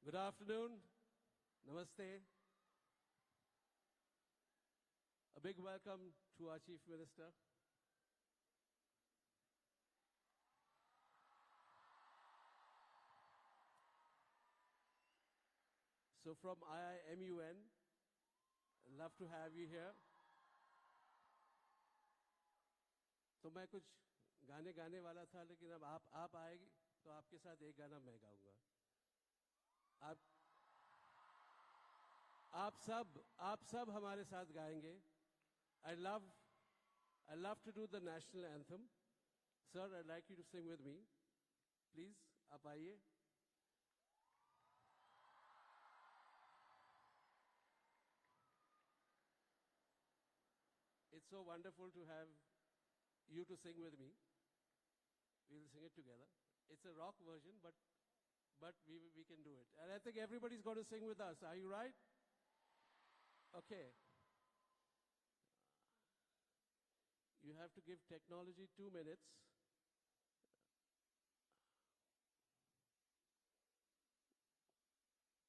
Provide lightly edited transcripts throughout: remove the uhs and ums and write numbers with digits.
Good afternoon. Namaste. A big welcome to our Chief Minister. So from IIMUN, love to have you here. तो मैं कुछ गाने गाने वाला था, लेकिन अब आप आएगी तो आपके साथ एक गाना मैं गाऊंगा. आप सब हमारे साथ गाएंगे. I love to do the national anthem. Sir, I'd like you to sing with me. Please, आप आइए. It's so wonderful to have you to sing with me. We'll sing it together. It's a rock version, but we can do it. And I think everybody's going to sing with us. Are you right? Okay. You have to give technology 2 minutes. From the government in Delhi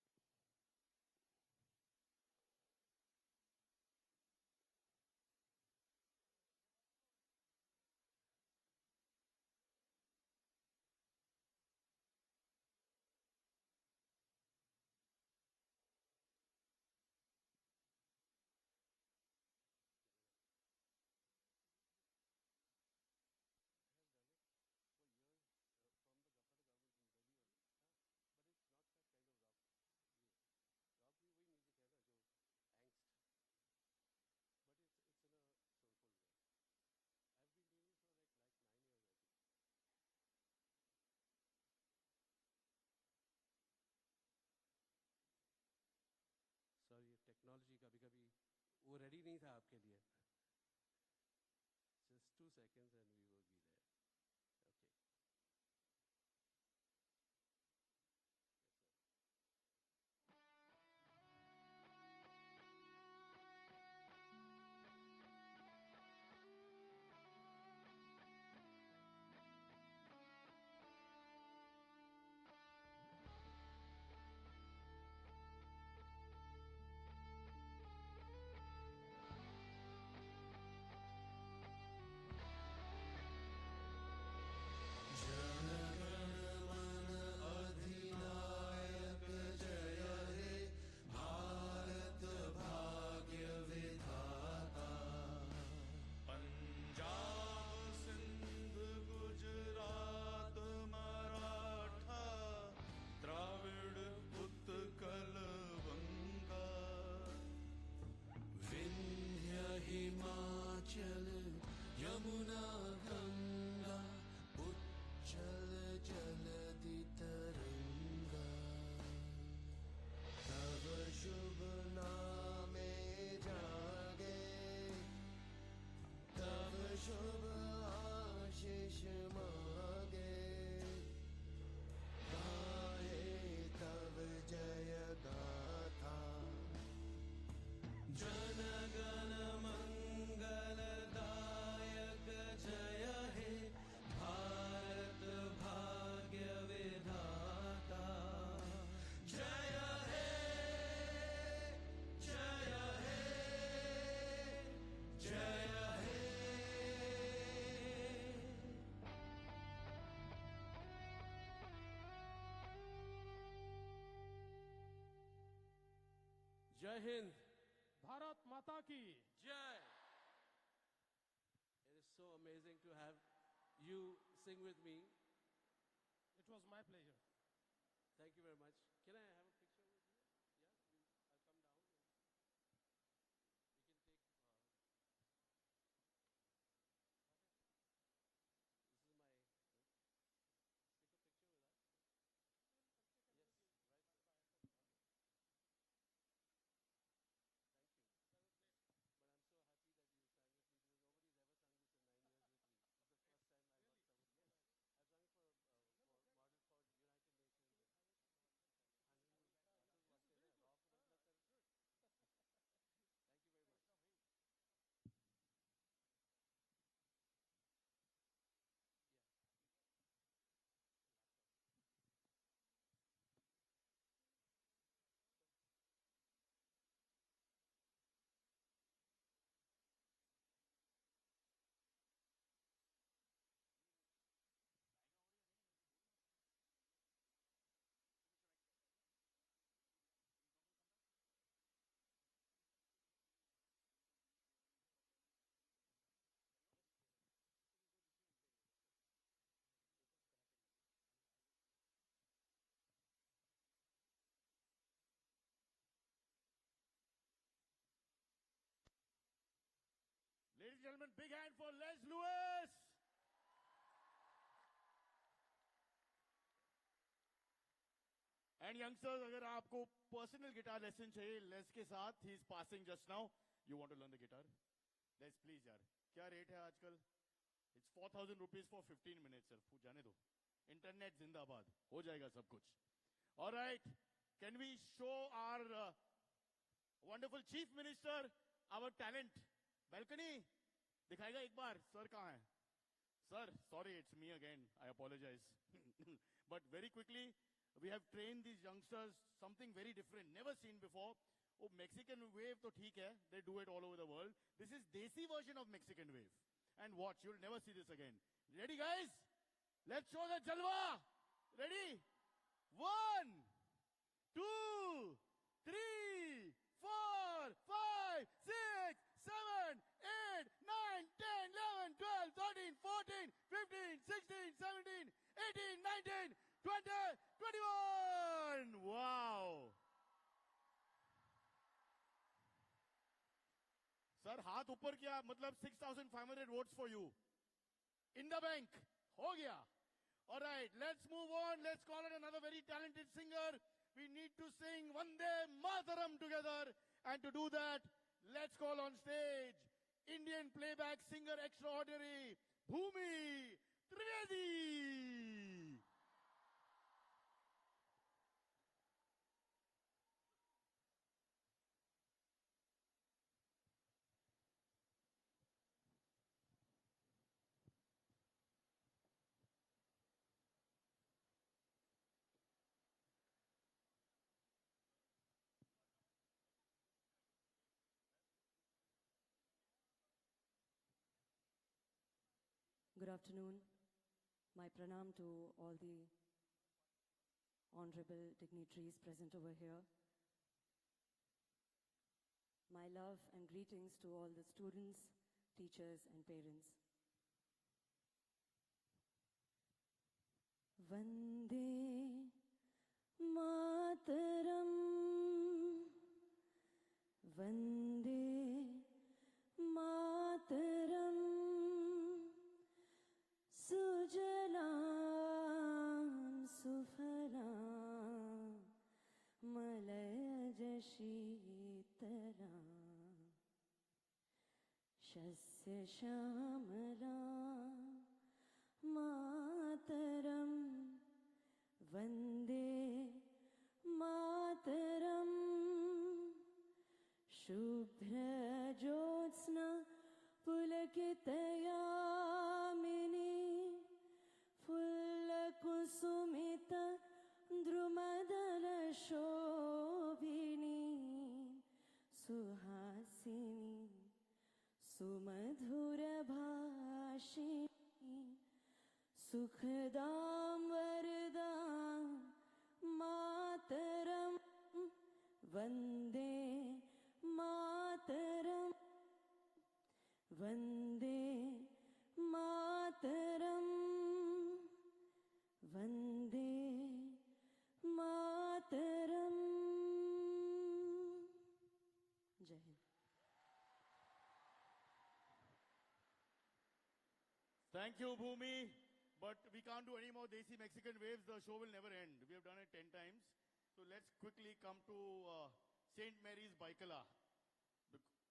only, but it's not that kind of rock. Rock भी वही music है ना जो angst, but it's in a soulful way. I've been doing it for like 9 years, I think. Sorry, technology कभी-कभी वो ready नहीं था आपके लिए. Just 2 seconds and we will be there. Okay. Himachal Yamuna Ganga उच्चल जलधि तरंगा तव शुभ नामे जागे तव शुभ आशीष मागे गाए तव जय गाथा जन गण मंगलदायक जय हे भारत भाग्य विधाता जय हे जय हे जय हे जय हिंद. भारत माता की Jai. It is so amazing to have you sing with me. It was my pleasure. Thank you very much. Can I have a picture with you? Yeah, I'll come down. We can take. This is my. Take a picture with us. Yes, right. Sir. Okay. Thank you. But I'm so happy that you sang with me because nobody's ever sung this in 9 years with me. It's the first time I've got somebody. Yes, I've sung for Model for United Nations. And then you and gentlemen, big hand for Les Lewis. And youngsters, अगर आपको personal guitar lesson चाहिए, Les के साथ, he is passing just now. You want to learn the guitar? Les, please यार. क्या rate है आजकल? It's 4,000 rupees for 15 minutes, sir. जाने दो. Internet जिंदाबाद. हो जाएगा सब कुछ. All right. Can we show our wonderful Chief Minister our talent? Balcony. दिखाएगा एक बार. Sir कहाँ है? Sir, sorry, it's me again. I apologize. But very quickly, we have trained these youngsters something very different, never seen before. Oh, Mexican wave to theek hai. They do it all over the world. This is Desi version of Mexican wave. And watch, you'll never see this again. Ready, guys? Let's show the jalwa. Ready? 1, 2, 3, 4, 5, 6, 7, 8, 9, 10, 11, 12, 13, 14, 15, 16, 17, 18, 19, 20, 21. Wow. Sir, हाथ ऊपर किया मतलब 6,500 votes for you. In the bank. हो गया. All right, let's move on. Let's call it another very talented singer. We need to sing Vande Mataram together. And to do that, let's call on stage Indian playback singer extraordinary, Bhumi Trivedi. Good afternoon. My pranam to all the honorable dignitaries present over here. My love and greetings to all the students, teachers and parents. Vande Mataram, Vande Mataram. Sujalam Sufalam Malayaj Shitaram Shasya Shamalam Mataram Vande Mataram Shubhra Jyotsna Pulakitayamini Fullakusumita Drumadala Shobhini Suhasini Sumadhura Bhashini Sukhadam Varadam Mataram Vande Mataram Vande Mataram Vande Mataram. Jai Hind. Thank you, Bhumi. But we can't do any more Desi Mexican waves. The show will never end. We have done it 10 times. So let's quickly come to St. Mary's Baikala.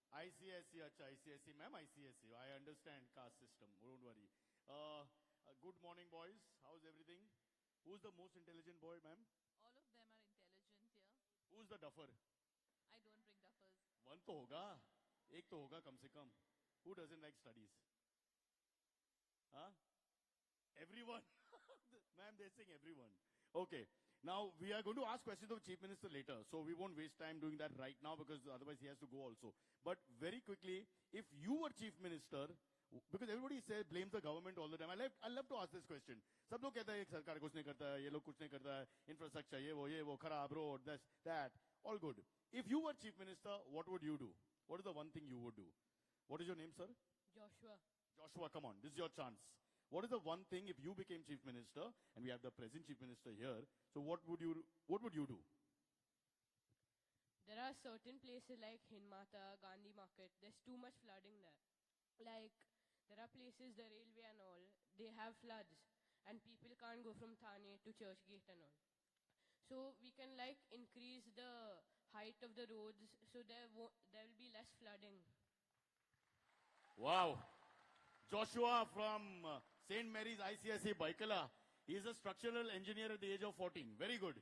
ICSE, acha, ICSE, ma'am, ICSE. I understand caste system. Don't worry. Good morning, boys. How's everything? Who's the most intelligent boy, ma'am? All of them are intelligent here. Who's the duffer? I don't bring duffers. One to hoga. Ek to hoga kam se kam. Who doesn't like studies? Huh? Everyone. Ma'am, they're saying everyone. Okay. Now, we are going to ask questions of the Chief Minister later. So we won't waste time doing that right now because otherwise he has to go also. But very quickly, if you were Chief Minister, because everybody says blames the government all the time. I love to ask this question. सब लोग कहता है कि सरकार कुछ नहीं करता है, ये लोग कुछ नहीं करता है, infrastructure ये वो खराब road, this, that, all good. If you were Chief Minister, what would you do? What is the one thing you would do? What is your name, sir? Joshua. Joshua, come on, this is your chance. What is the one thing if you became Chief Minister, and we have the present Chief Minister here, so what would you do? There are certain places like Hinmata, Gandhi Market, there's too much flooding there. Like, there are places, the railway and all, they have floods, and people can't go from Thane to Churchgate and all. So we can like increase the height of the roads so there will be less flooding. Wow. Joshua from St. Mary's ICSE Baikala. He is a structural engineer at the age of 14. Very good.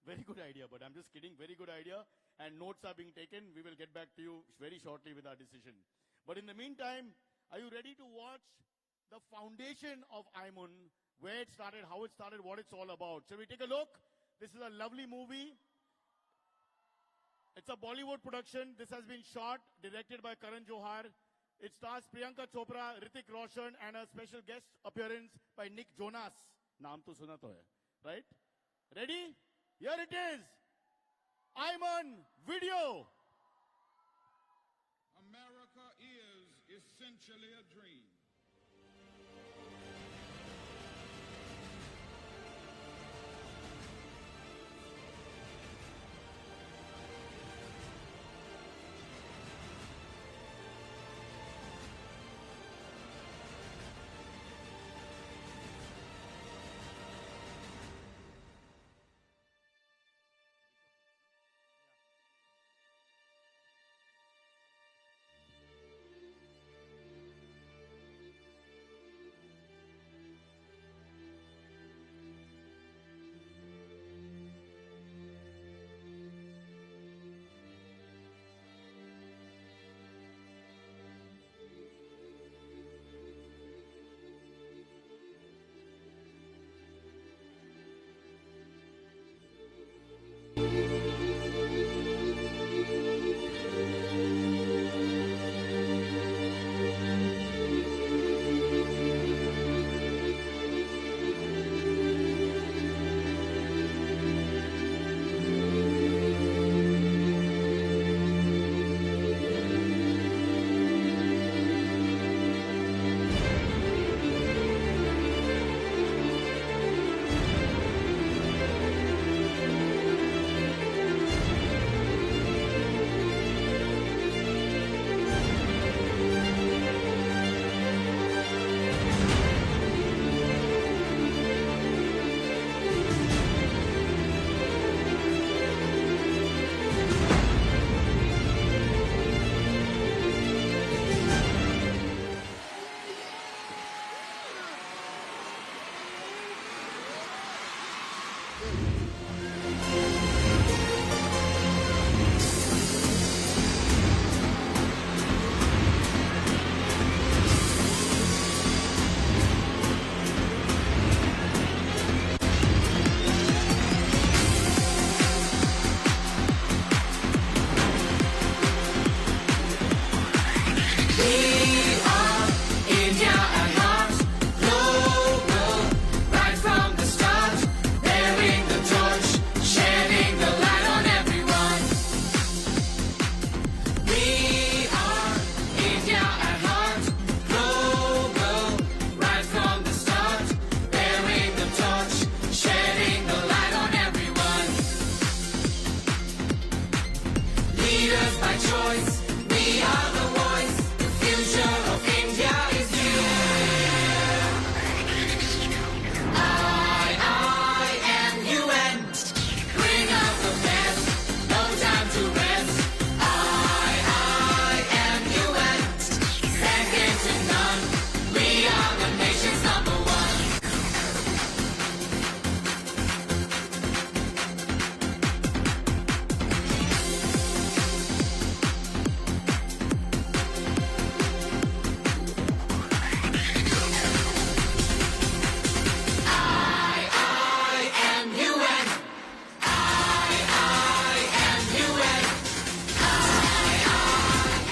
Very good idea, but I'm just kidding. Very good idea. And notes are being taken. We will get back to you very shortly with our decision. But in the meantime, are you ready to watch the foundation of Aimun? Where it started, how it started, what it's all about. Shall we take a look? This is a lovely movie. It's a Bollywood production. This has been shot, directed by Karan Johar. It stars Priyanka Chopra, Hrithik Roshan, and a special guest appearance by Nick Jonas. Naam to suna to hai, right? Ready? Here it is. Aimun video. America is essentially a dream.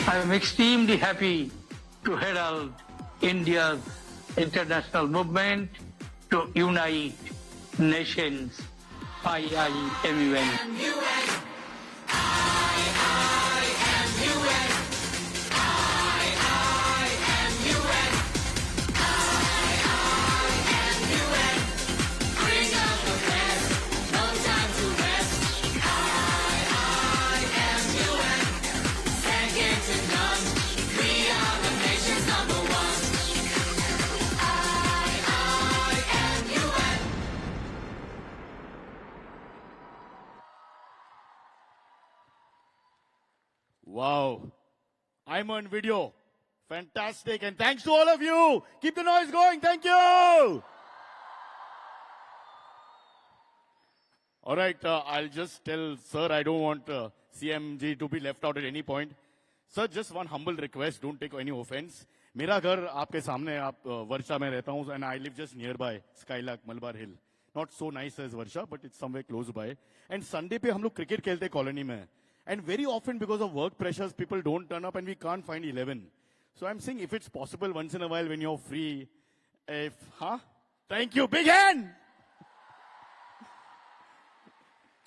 I am extremely happy to herald India's international movement to unite nations. IIMUN. We are the nation's number I'm on video. Fantastic. And thanks to all of you. Keep the noise going. Thank you. All right. I'll just tell Sir, I don't want CMG to be left out at any point. Sir, just one humble request. Don't take any offense. मेरा घर आपके सामने आप वर्षा में रहता हूँ and I live just nearby Skylark Malabar Hill. Not so nice as Varsha, but it's somewhere close by. And Sunday पे हम लोग cricket खेलते colony में. And very often because of work pressures, people don't turn up and we can't find 11. So I'm saying if it's possible once in a while when you're free, Thank you, big hand!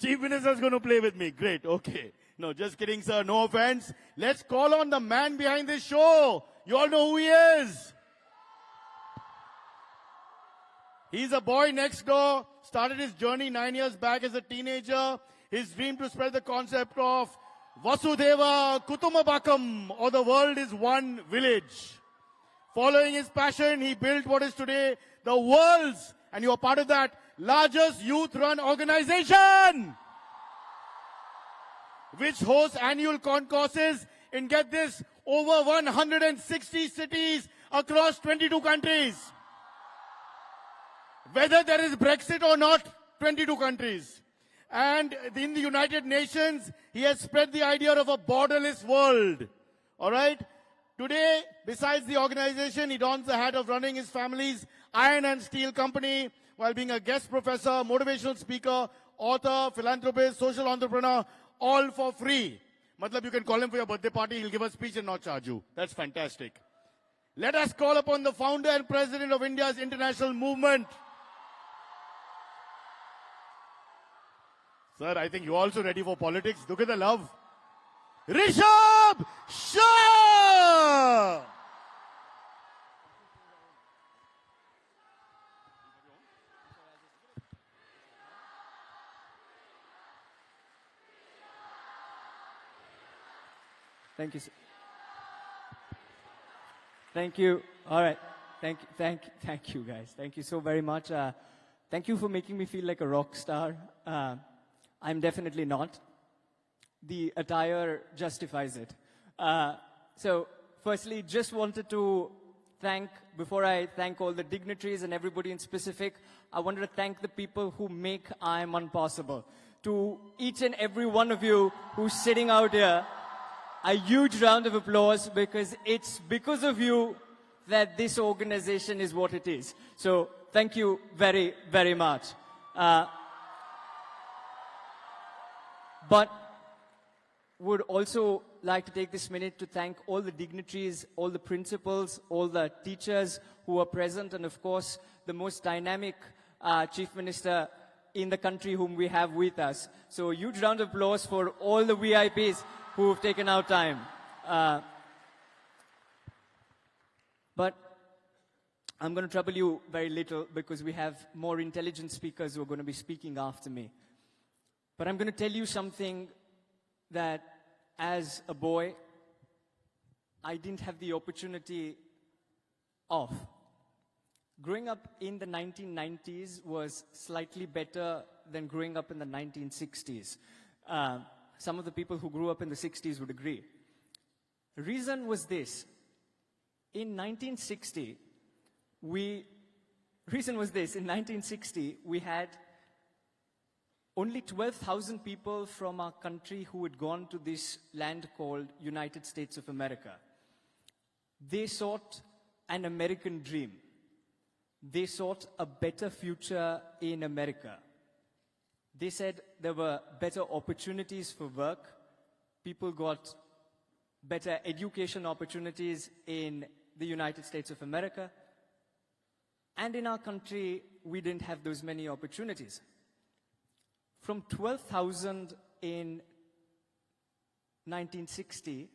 Chief Minister's going to play with me. Great, okay. No, just kidding, sir. No offense. Let's call on the man behind this show. You all know who he is. He's a boy next door. Started his journey 9 years back as a teenager. His dream to spread the concept of Vasudhaiva Kutumbakam, or the world is one village. Following his passion, he built what is today the world's, and you are part of that, largest youth-run organization, which hosts annual concourses in, get this, over 160 cities across 22 countries. Whether there is Brexit or not, 22 countries. And in the United Nations, he has spread the idea of a borderless world. All right? Today, besides the organization, he dons the hat of running his family's iron and steel company while being a guest professor, motivational speaker, author, philanthropist, social entrepreneur, all for free. Matlab, you can call him for your birthday party, he'll give a speech and not charge you. That's fantastic. Let us call upon the founder and president of India's international movement. Sir, I think you're also ready for politics. Look at the love. Rishabh Shah! Thank you. Thank you. All right. Thank you, guys. Thank you so very much. Thank you for making me feel like a rock star. I'm definitely not. The attire justifies it. So, firstly, just wanted to before I thank all the dignitaries and everybody in specific, I wanted to thank the people who make IMON possible. To each and every one of you who's sitting out here, a huge round of applause, because it's because of you that this organization is what it is. So, thank you very, very much. But would also like to take this minute to thank all the dignitaries, all the principals, all the teachers who are present, and of course, the most dynamic Chief Minister in the country whom we have with us. So a huge round of applause for all the VIPs who have taken our time. But I'm going to trouble you very little because we have more intelligent speakers who are going to be speaking after me. But I'm going to tell you something that, as a boy, I didn't have the opportunity of. Growing up in the 1990s was slightly better than growing up in the 1960s. Some of the people who grew up in the 60s would agree. The reason was this. In 1960, we had only 12,000 people from our country who had gone to this land called United States of America. They sought an American dream. They sought a better future in America. They said there were better opportunities for work. People got better education opportunities in the United States of America. And in our country, we didn't have those many opportunities. From 12,000 in 1960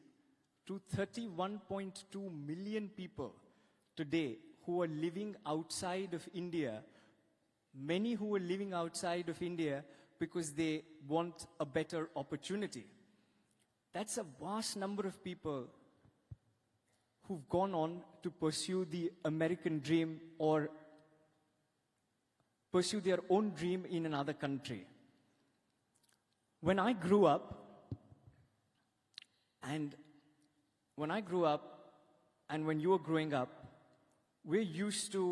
to 31.2 million people today who are living outside of India, many who are living outside of India because they want a better opportunity. That's a vast number of people who've gone on to pursue the American dream or pursue their own dream in another country. When I grew up, and when I grew up and when you were growing up, we're used to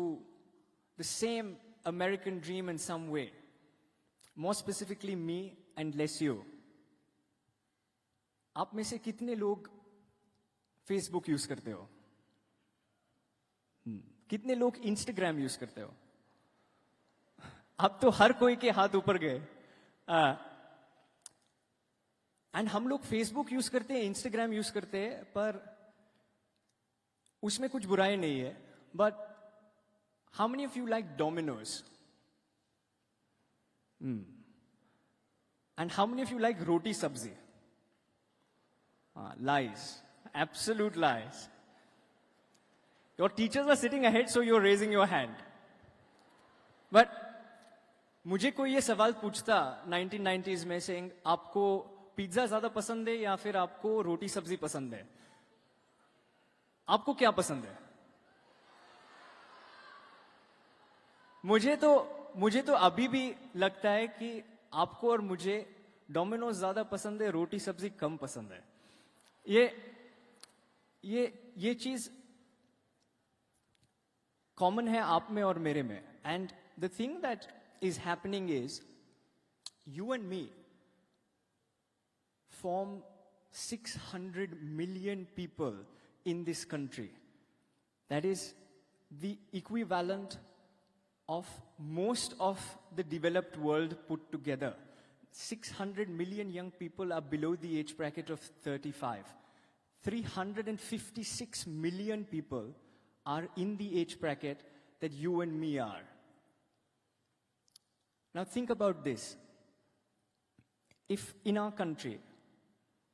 the same American dream in some way. More specifically me and less you. आप में से कितने लोग Facebook use करते हो? कितने लोग Instagram use करते हो? अब तो हर कोई के हाथ ऊपर गए. एंड हम लोग फेसबुक यूज करते हैं, इंस्टाग्राम यूज करते हैं, पर उसमें कुछ बुराई नहीं है. But how many of you like Domino's? And how many of you like roti sabzi? Lies. Absolute lies. Your teachers are sitting ahead, so you're raising your hand. But मुझे कोई ये सवाल पूछता 1990s में, saying आपको पिज्जा ज्यादा पसंद है या फिर आपको रोटी सब्जी पसंद है? आपको क्या पसंद है? मुझे तो अभी भी लगता है कि आपको और मुझे डोमिनोज ज्यादा पसंद है, रोटी सब्जी कम पसंद है. ये चीज कॉमन है आप में और मेरे में. And the thing that is happening is you and me form 600 million people in this country. That is the equivalent of most of the developed world put together. 600 million young people are below the age bracket of 35. 356 million people are in the age bracket that you and me are. Now think about this. If in our country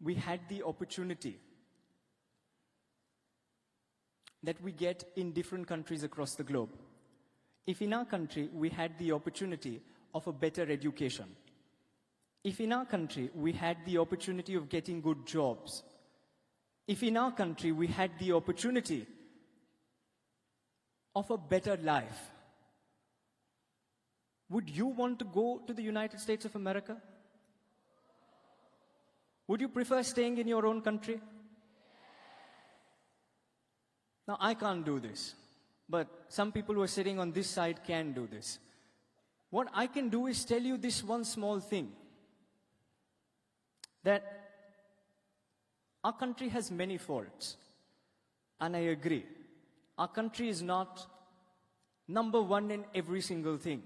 we had the opportunity that we get in different countries across the globe, if in our country we had the opportunity of a better education, if in our country we had the opportunity of getting good jobs, if in our country we had the opportunity of a better life, would you want to go to the United States of America? Would you prefer staying in your own country? Now, I can't do this, but some people who are sitting on this side can do this. What I can do is tell you this one small thing, that our country has many faults, and I agree. Our country is not number one in every single thing.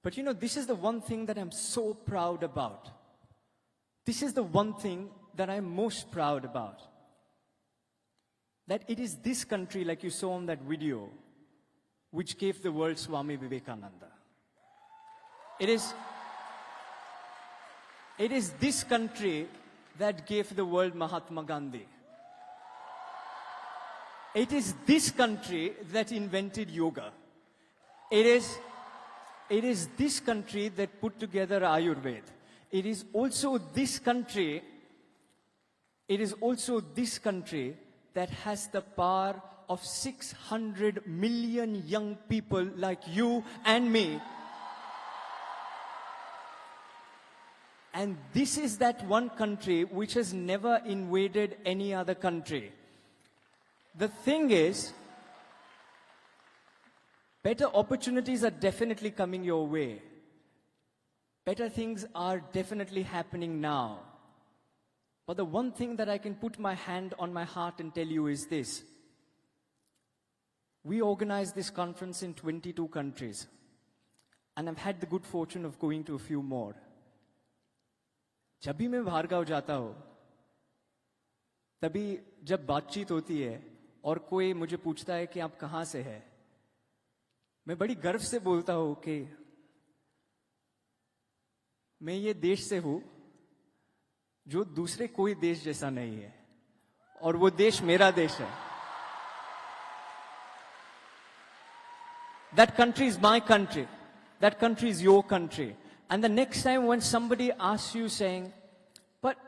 But you know, this is the one thing that I'm so proud about. This is the one thing that I'm most proud about. That it is this country, like you saw on that video, which gave the world Swami Vivekananda. It is this country that gave the world Mahatma Gandhi. It is this country that invented yoga. It is this country that put together Ayurveda. It is also this country that has the power of 600 million young people like you and me. And this is that one country which has never invaded any other country. The thing is, better opportunities are definitely coming your way. Better things are definitely happening now. But the one thing that I can put my hand on my heart and tell you is this. We organized this conference in 22 countries. And I've had the good fortune of going to a few more. जब भी मैं बाहर गाँव जाता हूँ, तभी जब बातचीत होती है और कोई मुझे पूछता है कि आप कहाँ से हैं, मैं बड़ी गर्व से बोलता हूँ कि मैं ये देश से हूं जो दूसरे कोई देश जैसा नहीं है, और वो देश मेरा देश है. That country is my country. That country is your country. And the next time when somebody asks you saying, but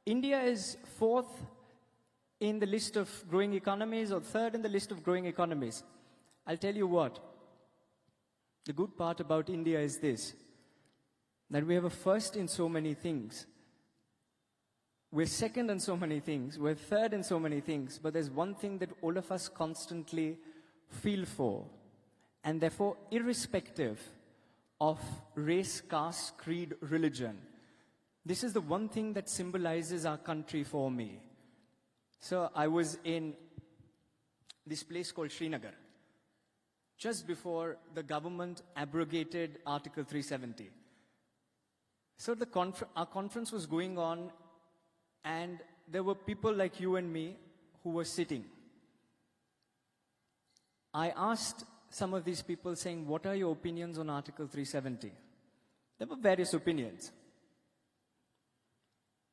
India is fourth in the list of growing economies or third in the list of growing economies, I'll tell you what. The good part about India is this, that we have a first in so many things. We're second in so many things, we're third in so many things, but there's one thing that all of us constantly feel for, and therefore, irrespective of race, caste, creed, religion, this is the one thing that symbolizes our country for me. So I was in this place called Srinagar, just before the government abrogated Article 370. So our conference was going on, and there were people like you and me who were sitting. I asked some of these people saying, what are your opinions on Article 370? There were various opinions.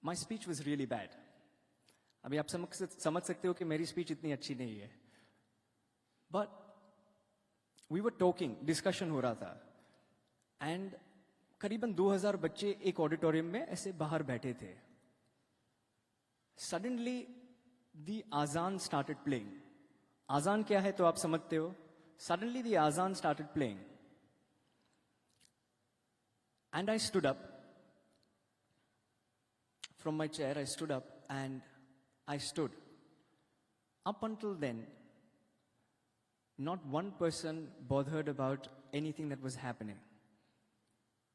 My speech was really bad. अभी आप समझ सकते हो कि मेरी speech इतनी अच्छी नहीं है. But we were talking, discussion हो रहा था. And करीबन 2000 बच्चे एक ऑडिटोरियम में ऐसे बाहर बैठे थे. Suddenly, the azan started playing. Azan क्या है तो आप समझते हो? Suddenly, the azan started playing. And I stood up. From my chair, I stood up and I stood. Up until then, not one person bothered about anything that was happening.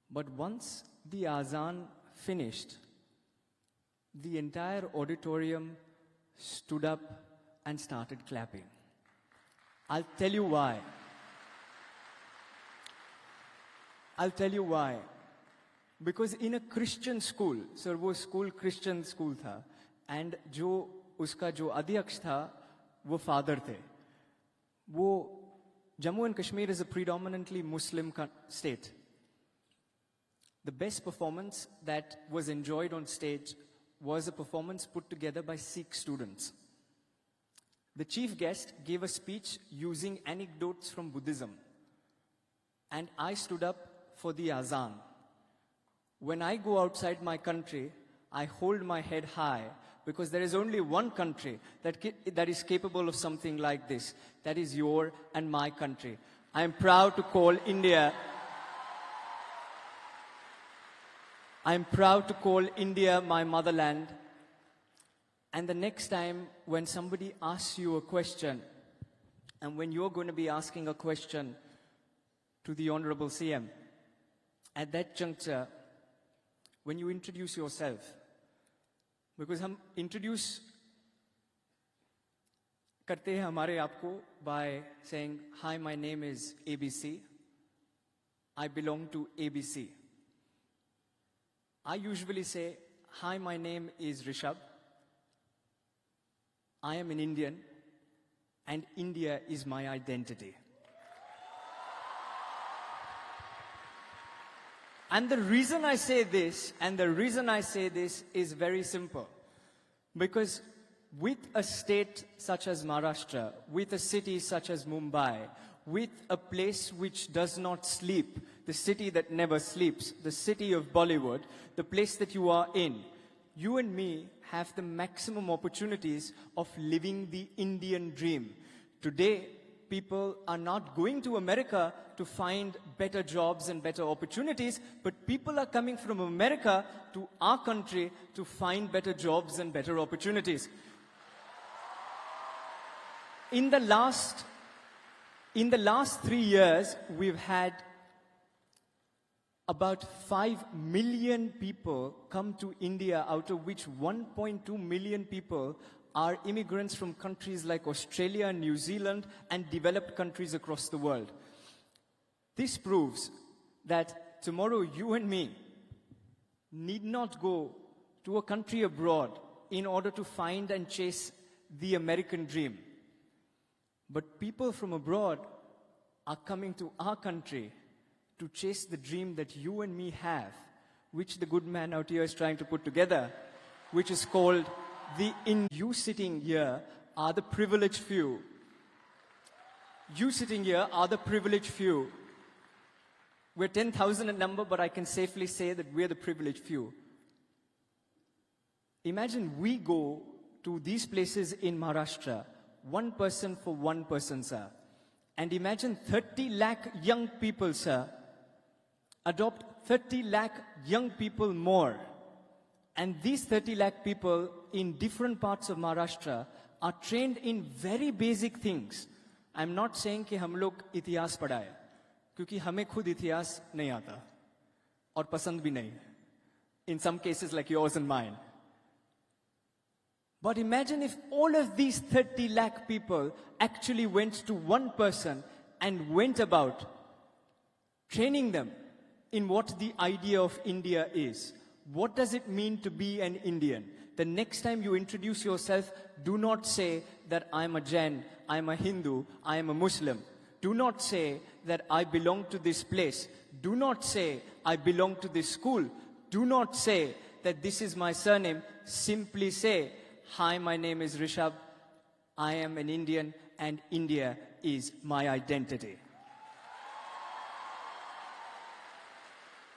But once the azan finished, the entire auditorium stood up and started clapping. I'll tell you why. I'll tell you why. Because in a Christian school, sir, वो school Christian school था, and उसका जो अध्यक्ष था, वो father थे. वो Jammu and Kashmir is a predominantly Muslim state. The best performance that was enjoyed on stage was a performance put together by Sikh students. The chief guest gave a speech using anecdotes from Buddhism. And I stood up for the azan. When I go outside my country, I hold my head high because there is only one country that is capable of something like this. That is your and my country. I am proud to call India my motherland. And the next time when somebody asks you a question, and when you're going to be asking a question to the Honorable CM, at that juncture, when you introduce yourself, because हम introduce करते हैं हमारे आप को by saying, hi, my name is ABC, I belong to ABC. I usually say, hi, my name is Rishabh, I am an Indian, and India is my identity. And the reason I say this, is very simple. Because with a state such as Maharashtra, with a city such as Mumbai, with a place which does not sleep, the city that never sleeps, the city of Bollywood, the place that you are in, you and me have the maximum opportunities of living the Indian dream. Today, people are not going to America to find better jobs and better opportunities, but people are coming from America to our country to find better jobs and better opportunities. In the last 3 years, we've had about 5 million people come to India, out of which 1.2 million people are immigrants from countries like Australia, New Zealand, and developed countries across the world. This proves that tomorrow you and me need not go to a country abroad in order to find and chase the American dream. But people from abroad are coming to our country to chase the dream that you and me have, which the good man out here is trying to put together, which is called You sitting here are the privileged few. You sitting here are the privileged few. We're 10,000 in number, but I can safely say that we're the privileged few. Imagine we go to these places in Maharashtra, one person for one person, sir. And imagine 30 lakh young people, sir. Adopt 30 lakh young people more. And these 30 lakh people in different parts of Maharashtra are trained in very basic things. I'm not saying कि हम लोग इतिहास पढ़ाए, क्योंकि हमें खुद इतिहास नहीं आता और पसंद भी नहीं. In some cases like yours and mine. But imagine if all of these 30 lakh people actually went to one person and went about training them in what the idea of India is. What does it mean to be an Indian? The next time you introduce yourself, do not say that I'm a Jain, I'm a Hindu, I'm a Muslim. Do not say that I belong to this place. Do not say I belong to this school. Do not say that this is my surname. Simply say, hi, my name is Rishabh. I am an Indian and India is my identity.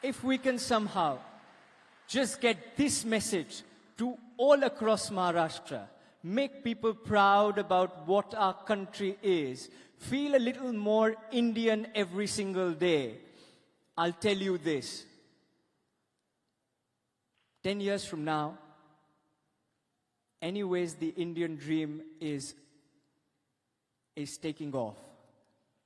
If we can somehow just get this message to all across Maharashtra, make people proud about what our country is, feel a little more Indian every single day, I'll tell you this. 10 years from now, anyways, the Indian dream is taking off.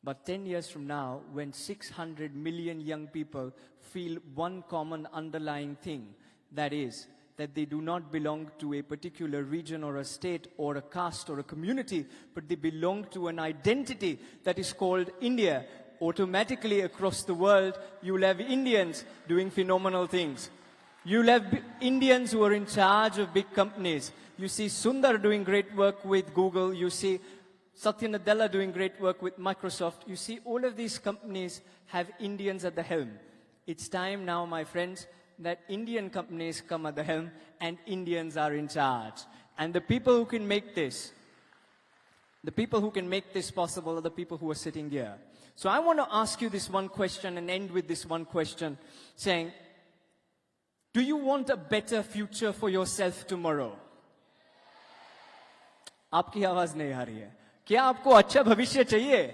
But 10 years from now, when 600 million young people feel one common underlying thing, that is, that they do not belong to a particular region or a state or a caste or a community, but they belong to an identity that is called India, automatically across the world, you will have Indians doing phenomenal things. You will have Indians who are in charge of big companies. You see Sundar doing great work with Google. You see Satya Nadella doing great work with Microsoft. You see all of these companies have Indians at the helm. It's time now, my friends, that Indian companies come at the helm and Indians are in charge. And the people who can make this, possible are the people who are sitting here. So I want to ask you this one question and end with this one question, saying, do you want a better future for yourself tomorrow? आपकी आवाज नहीं आ रही है. क्या आपको अच्छा भविष्य चाहिए?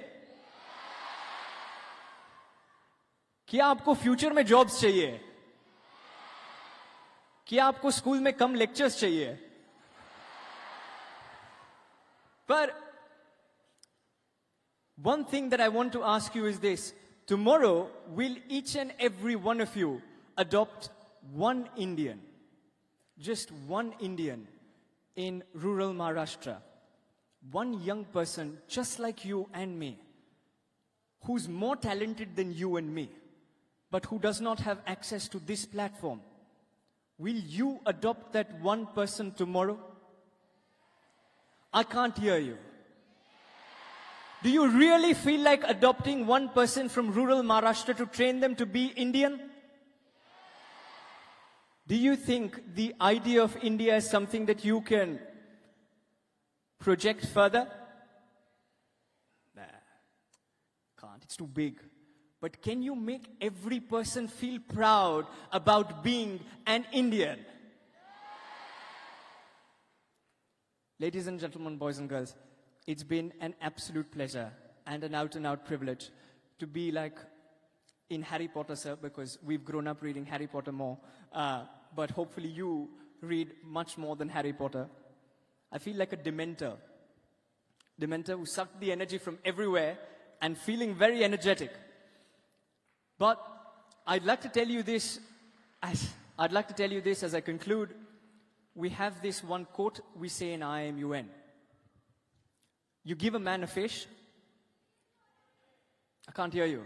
क्या आपको फ्यूचर में जॉब्स चाहिए? क्या आपको स्कूल में कम लेक्चर्स चाहिए? But one thing that I want to ask you is this. Tomorrow, will each and every one of you adopt one Indian, just one Indian in rural Maharashtra? One young person just like you and me, who's more talented than you and me, but who does not have access to this platform. Will you adopt that one person tomorrow? I can't hear you. Do you really feel like adopting one person from rural Maharashtra to train them to be Indian? Do you think the idea of India is something that you can project further? Nah, can't. It's too big. But can you make every person feel proud about being an Indian? Ladies and gentlemen, boys and girls, it's been an absolute pleasure and an out-and-out privilege to be like in Harry Potter, sir, because we've grown up reading Harry Potter more. But hopefully you read much more than Harry Potter. I feel like a Dementor. Dementor who sucked the energy from everywhere and feeling very energetic. But I'd like to tell you this as I conclude. We have this one quote we say in IMUN. You give a man a fish. I can't hear you.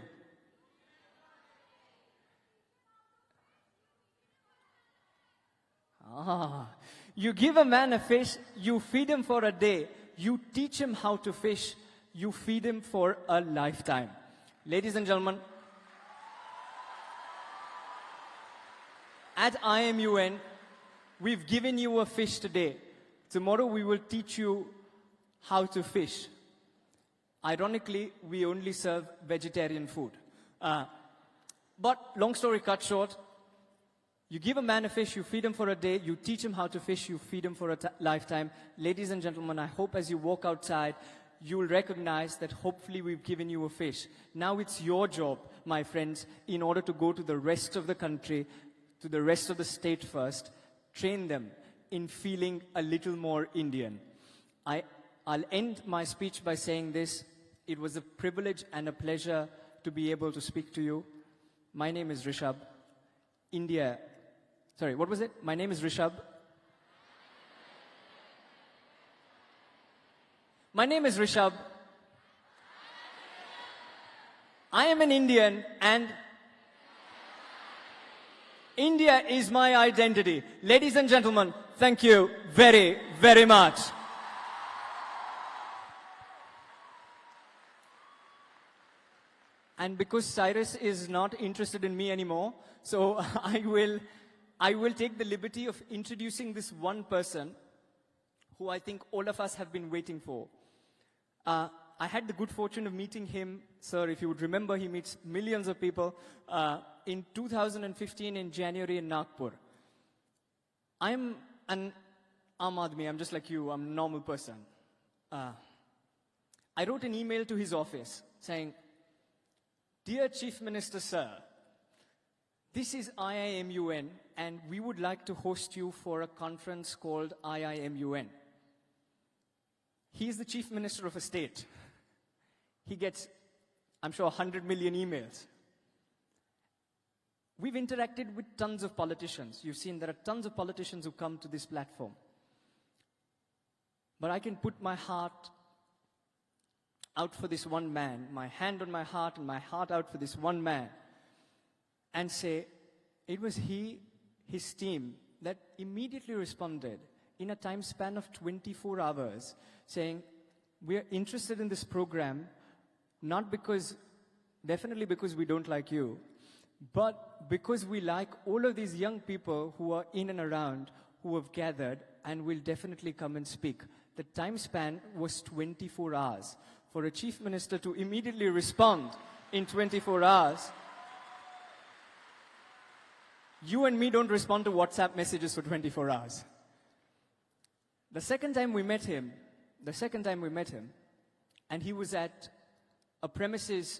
You give a man a fish, you feed him for a day, you teach him how to fish, you feed him for a lifetime. Ladies and gentlemen, at IMUN, we've given you a fish today. Tomorrow we will teach you how to fish. Ironically, we only serve vegetarian food. But long story cut short, you give a man a fish, you feed him for a day, you teach him how to fish, you feed him for a lifetime. Ladies and gentlemen, I hope as you walk outside, you'll recognize that hopefully we've given you a fish. Now it's your job, my friends, in order to go to the rest of the country, to the rest of the state first, train them in feeling a little more Indian. I'll end my speech by saying this. It was a privilege and a pleasure to be able to speak to you. My name is Rishabh. My name is Rishabh. My name is Rishabh. I am an Indian and India is my identity. Ladies and gentlemen, thank you very, very much. And because Cyrus is not interested in me anymore, so I will take the liberty of introducing this one person who I think all of us have been waiting for. I had the good fortune of meeting him, sir, if you would remember, he meets millions of people, in 2015 in January in Nagpur. I'm an Aam Aadmi, I'm just like you, I'm a normal person. I wrote an email to his office saying, "Dear Chief Minister, sir, this is IIMUN and we would like to host you for a conference called IIMUN. He is the Chief Minister of a state. He gets, I'm sure, 100 million emails. We've interacted with tons of politicians. You've seen there are tons of politicians who come to this platform. But I can put my heart out for this one man, my hand on my heart and my heart out for this one man, and say, it was he, his team, that immediately responded in a time span of 24 hours, saying, we're interested in this program, not because, definitely because we don't like you, but because we like all of these young people who are in and around, who have gathered, and will definitely come and speak. The time span was 24 hours. For a chief minister to immediately respond in 24 hours, you and me don't respond to WhatsApp messages for 24 hours. The second time we met him, and he was at a premises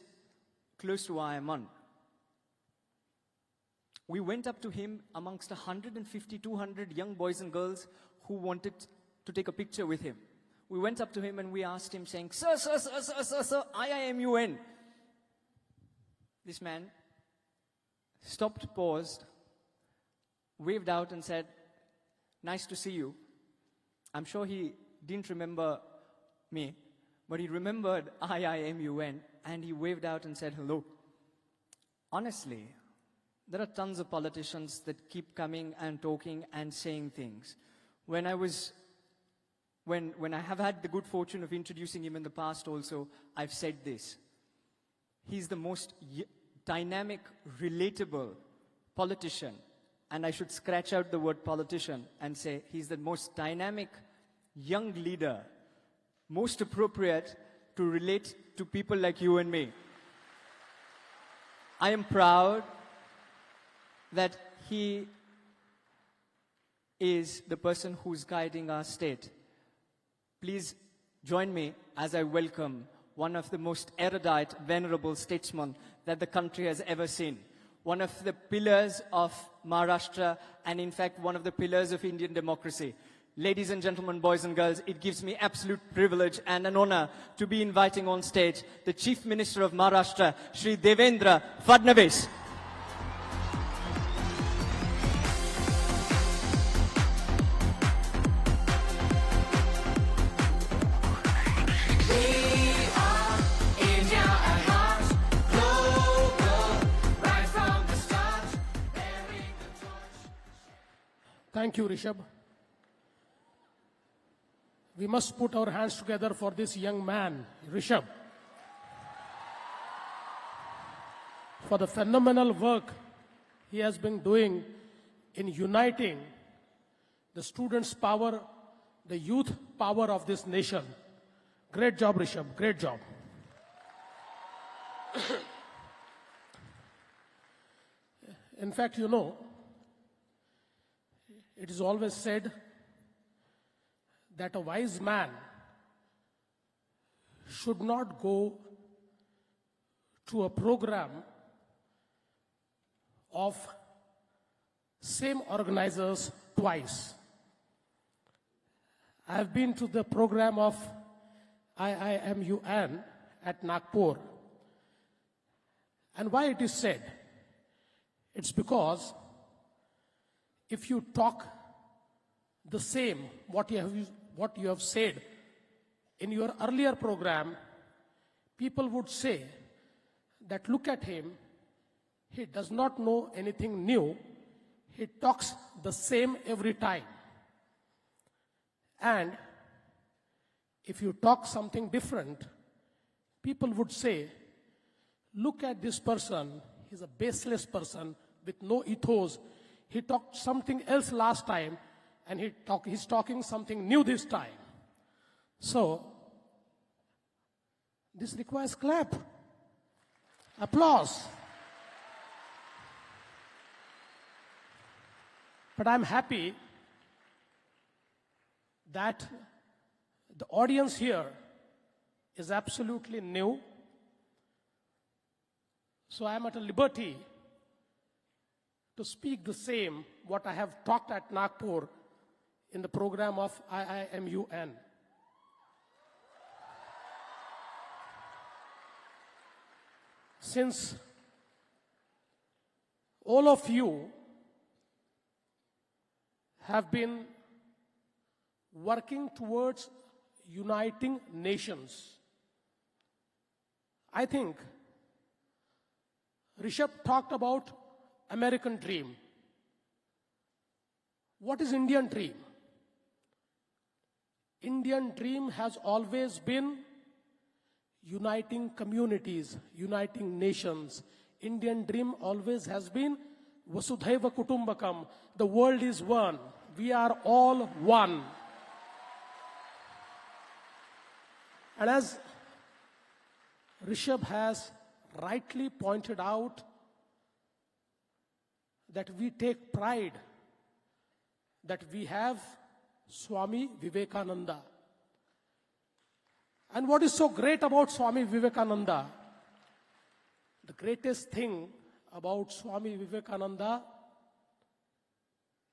close to IIMUN. We went up to him amongst 150, 200 young boys and girls who wanted to take a picture with him. We went up to him and we asked him saying, sir, IIMUN. This man stopped, paused, waved out and said, nice to see you. I'm sure he didn't remember me, but he remembered IIMUN and he waved out and said hello. Honestly, there are tons of politicians that keep coming and talking and saying things. When I have had the good fortune of introducing him in the past also, I've said this. He's the most dynamic, relatable politician. And I should scratch out the word politician and say he's the most dynamic young leader, most appropriate to relate to people like you and me. I am proud that he is the person who's guiding our state. Please join me as I welcome one of the most erudite, venerable statesmen that the country has ever seen. One of the pillars of Maharashtra and in fact one of the pillars of Indian democracy. Ladies and gentlemen, boys and girls, it gives me absolute privilege and an honor to be inviting on stage the Chief Minister of Maharashtra, Shri Devendra Fadnavis. Thank you, Rishabh. We must put our hands together for this young man, Rishabh, for the phenomenal work he has been doing in uniting the students' power, the youth power of this nation. Great job, Rishabh. Great job. In fact, you know, it is always said that a wise man should not go to a program of same organizers twice. I have been to the program of IIMUN at Nagpur. And why it is said? It's because if you talk the same, what you have said in your earlier program, people would say that look at him, he does not know anything new, he talks the same every time. And if you talk something different, people would say, look at this person, he's a baseless person with no ethos. He talked something else last time, and he's talking something new this time. So, this requires clap, applause. But I'm happy that the audience here is absolutely new. So I'm at a liberty to speak the same what I have talked at Nagpur in the program of IIMUN. Since all of you have been working towards uniting nations, I think Rishabh talked about American dream. What is Indian dream? Indian dream has always been uniting communities, uniting nations. Indian dream always has been Vasudhaiva Kutumbakam. The world is one. We are all one. And as Rishabh has rightly pointed out, that we take pride that we have Swami Vivekananda. And what is so great about Swami Vivekananda? The greatest thing about Swami Vivekananda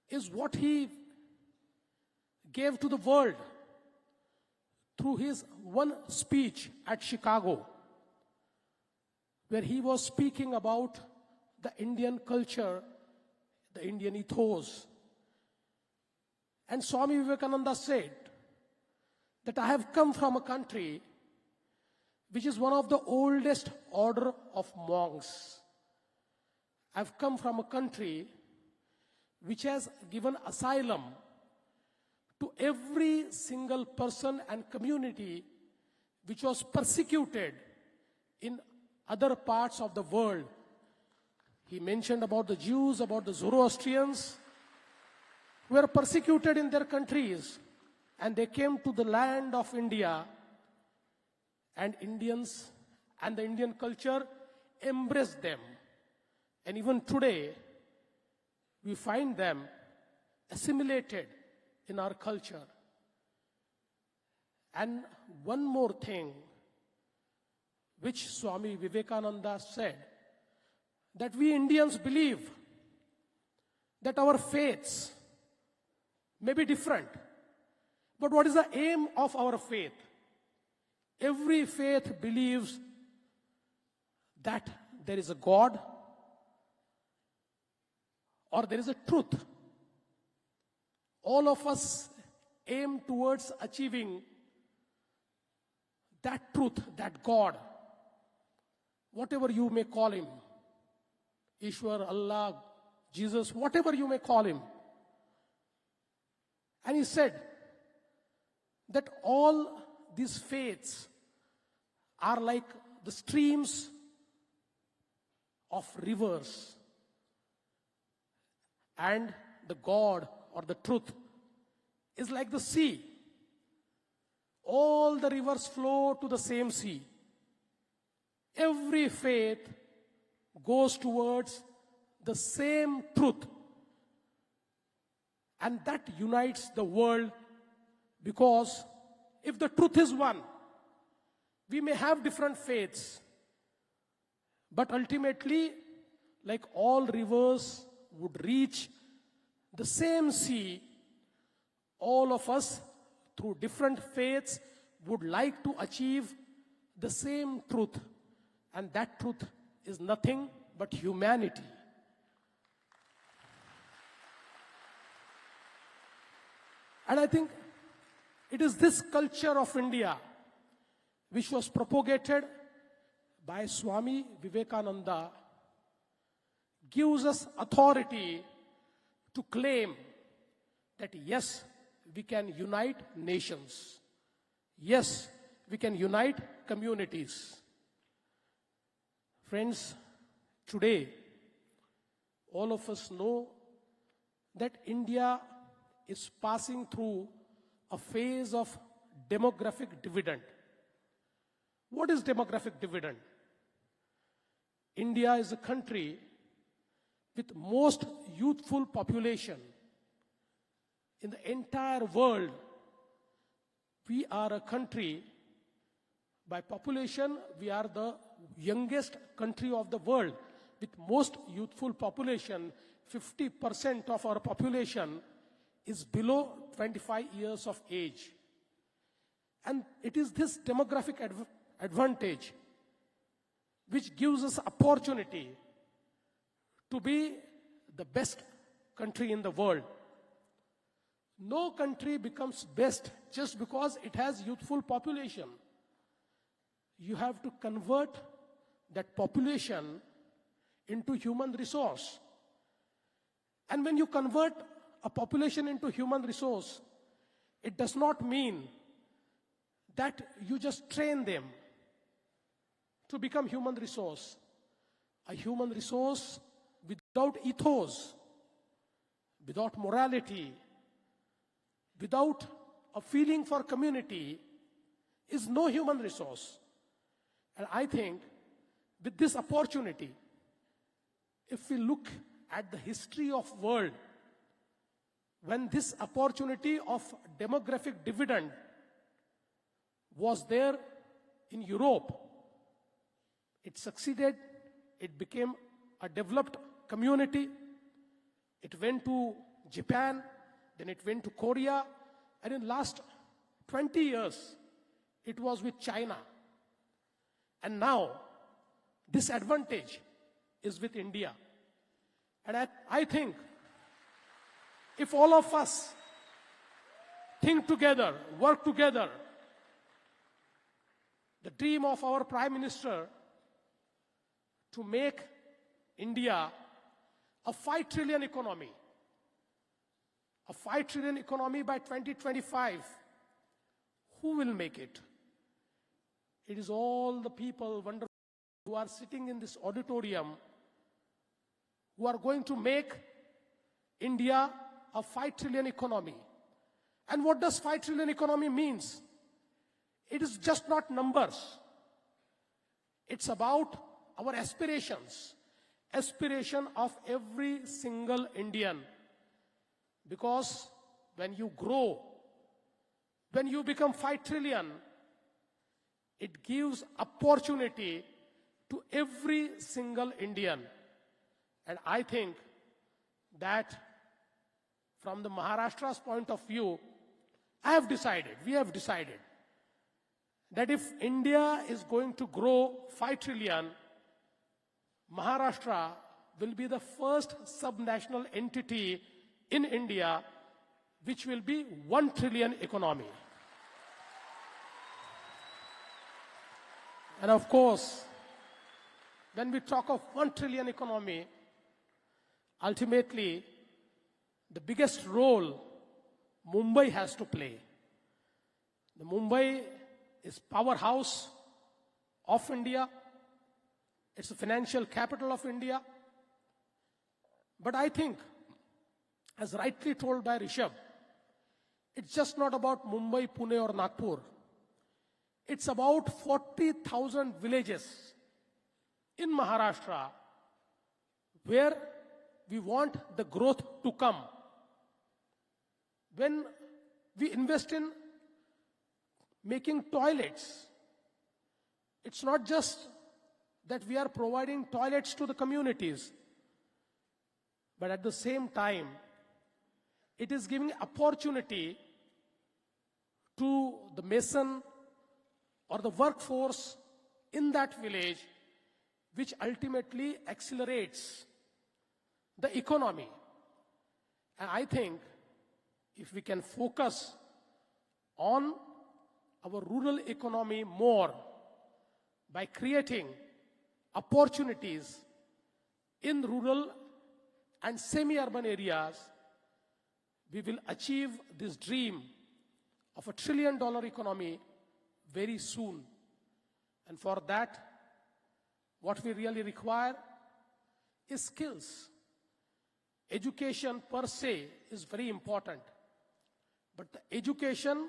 is what he gave to the world through his one speech at Chicago, where he was speaking about the Indian culture, the Indian ethos. And Swami Vivekananda said that I have come from a country which is one of the oldest order of monks. I've come from a country which has given asylum to every single person and community which was persecuted in other parts of the world. He mentioned about the Jews, about the Zoroastrians, who were persecuted in their countries, and they came to the land of India, and Indians and the Indian culture embraced them. And even today, we find them assimilated in our culture. And one more thing, which Swami Vivekananda said, that we Indians believe that our faiths may be different. But what is the aim of our faith? Every faith believes that there is a God or there is a truth. All of us aim towards achieving that truth, that God, whatever you may call him, Ishwar, Allah, Jesus, whatever you may call him. And he said that all these faiths are like the streams of rivers, and the God or the truth is like the sea. All the rivers flow to the same sea. Every faith goes towards the same truth, and that unites the world, because if the truth is one, we may have different faiths, but ultimately, like all rivers would reach the same sea, all of us, through different faiths, would like to achieve the same truth. And that truth is nothing but humanity. And I think it is this culture of India which was propagated by Swami Vivekananda gives us authority to claim that yes, we can unite nations. Yes, we can unite communities. Friends, today, all of us know that India is passing through a phase of demographic dividend. What is demographic dividend? India is a country with most youthful population. In the entire world, we are a country, by population, we are the youngest country of the world with most youthful population. 50% of our population is below 25 years of age. And it is this demographic advantage which gives us opportunity to be the best country in the world. No country becomes best just because it has youthful population. You have to convert that population into human resource. And when you convert a population into human resource, it does not mean that you just train them to become human resource. A human resource without ethos, without morality, without a feeling for community is no human resource. And I think with this opportunity, if we look at the history of world, when this opportunity of demographic dividend was there in Europe, it succeeded, it became a developed community, it went to Japan, then it went to Korea, and in last 20 years, it was with China. And now, this advantage is with India. And I think, if all of us think together, work together, the dream of our Prime Minister to make India a 5 trillion economy, a 5 trillion economy by 2025, who will make it? It is all the people, wonderful, who are sitting in this auditorium who are going to make India a 5 trillion economy. And what does 5 trillion economy means? It is just not numbers. It's about our aspirations, aspiration of every single Indian. Because when you grow, when you become 5 trillion, it gives opportunity to every single Indian. And I think that from the Maharashtra's point of view, we have decided that if India is going to grow 5 trillion, Maharashtra will be the first subnational entity in India which will be 1 trillion economy. And of course, when we talk of 1 trillion economy, ultimately, the biggest role Mumbai has to play. The Mumbai is powerhouse of India. It's the financial capital of India. But I think, as rightly told by Rishabh, it's just not about Mumbai, Pune or Nagpur. It's about 40,000 villages in Maharashtra where we want the growth to come. When we invest in making toilets, it's not just that we are providing toilets to the communities, but at the same time, It is giving opportunity to the mason or the workforce in that village, which ultimately accelerates the economy. And I think if we can focus on our rural economy more by creating opportunities in rural and semi-urban areas, we will achieve this dream of $1 trillion economy very soon. And for that, what we really require is skills. Education per se is very important, but the education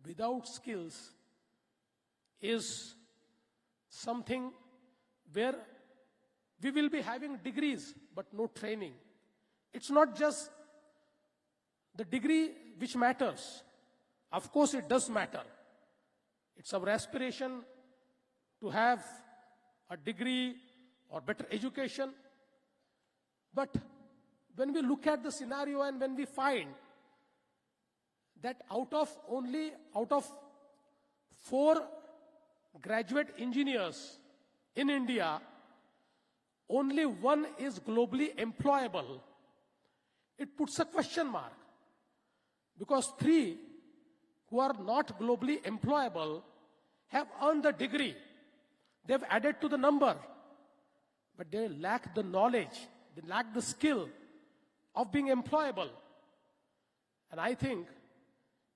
without skills is something where we will be having degrees but no training. It's not just the degree which matters. Of course it does matter. It's our aspiration to have a degree or better education. But when we look at the scenario and when we find that out of 4 graduate engineers in India, only 1 is globally employable, it puts a question mark. Because 3 who are not globally employable have earned the degree. They've added to the number, but they lack the knowledge, they lack the skill of being employable. And I think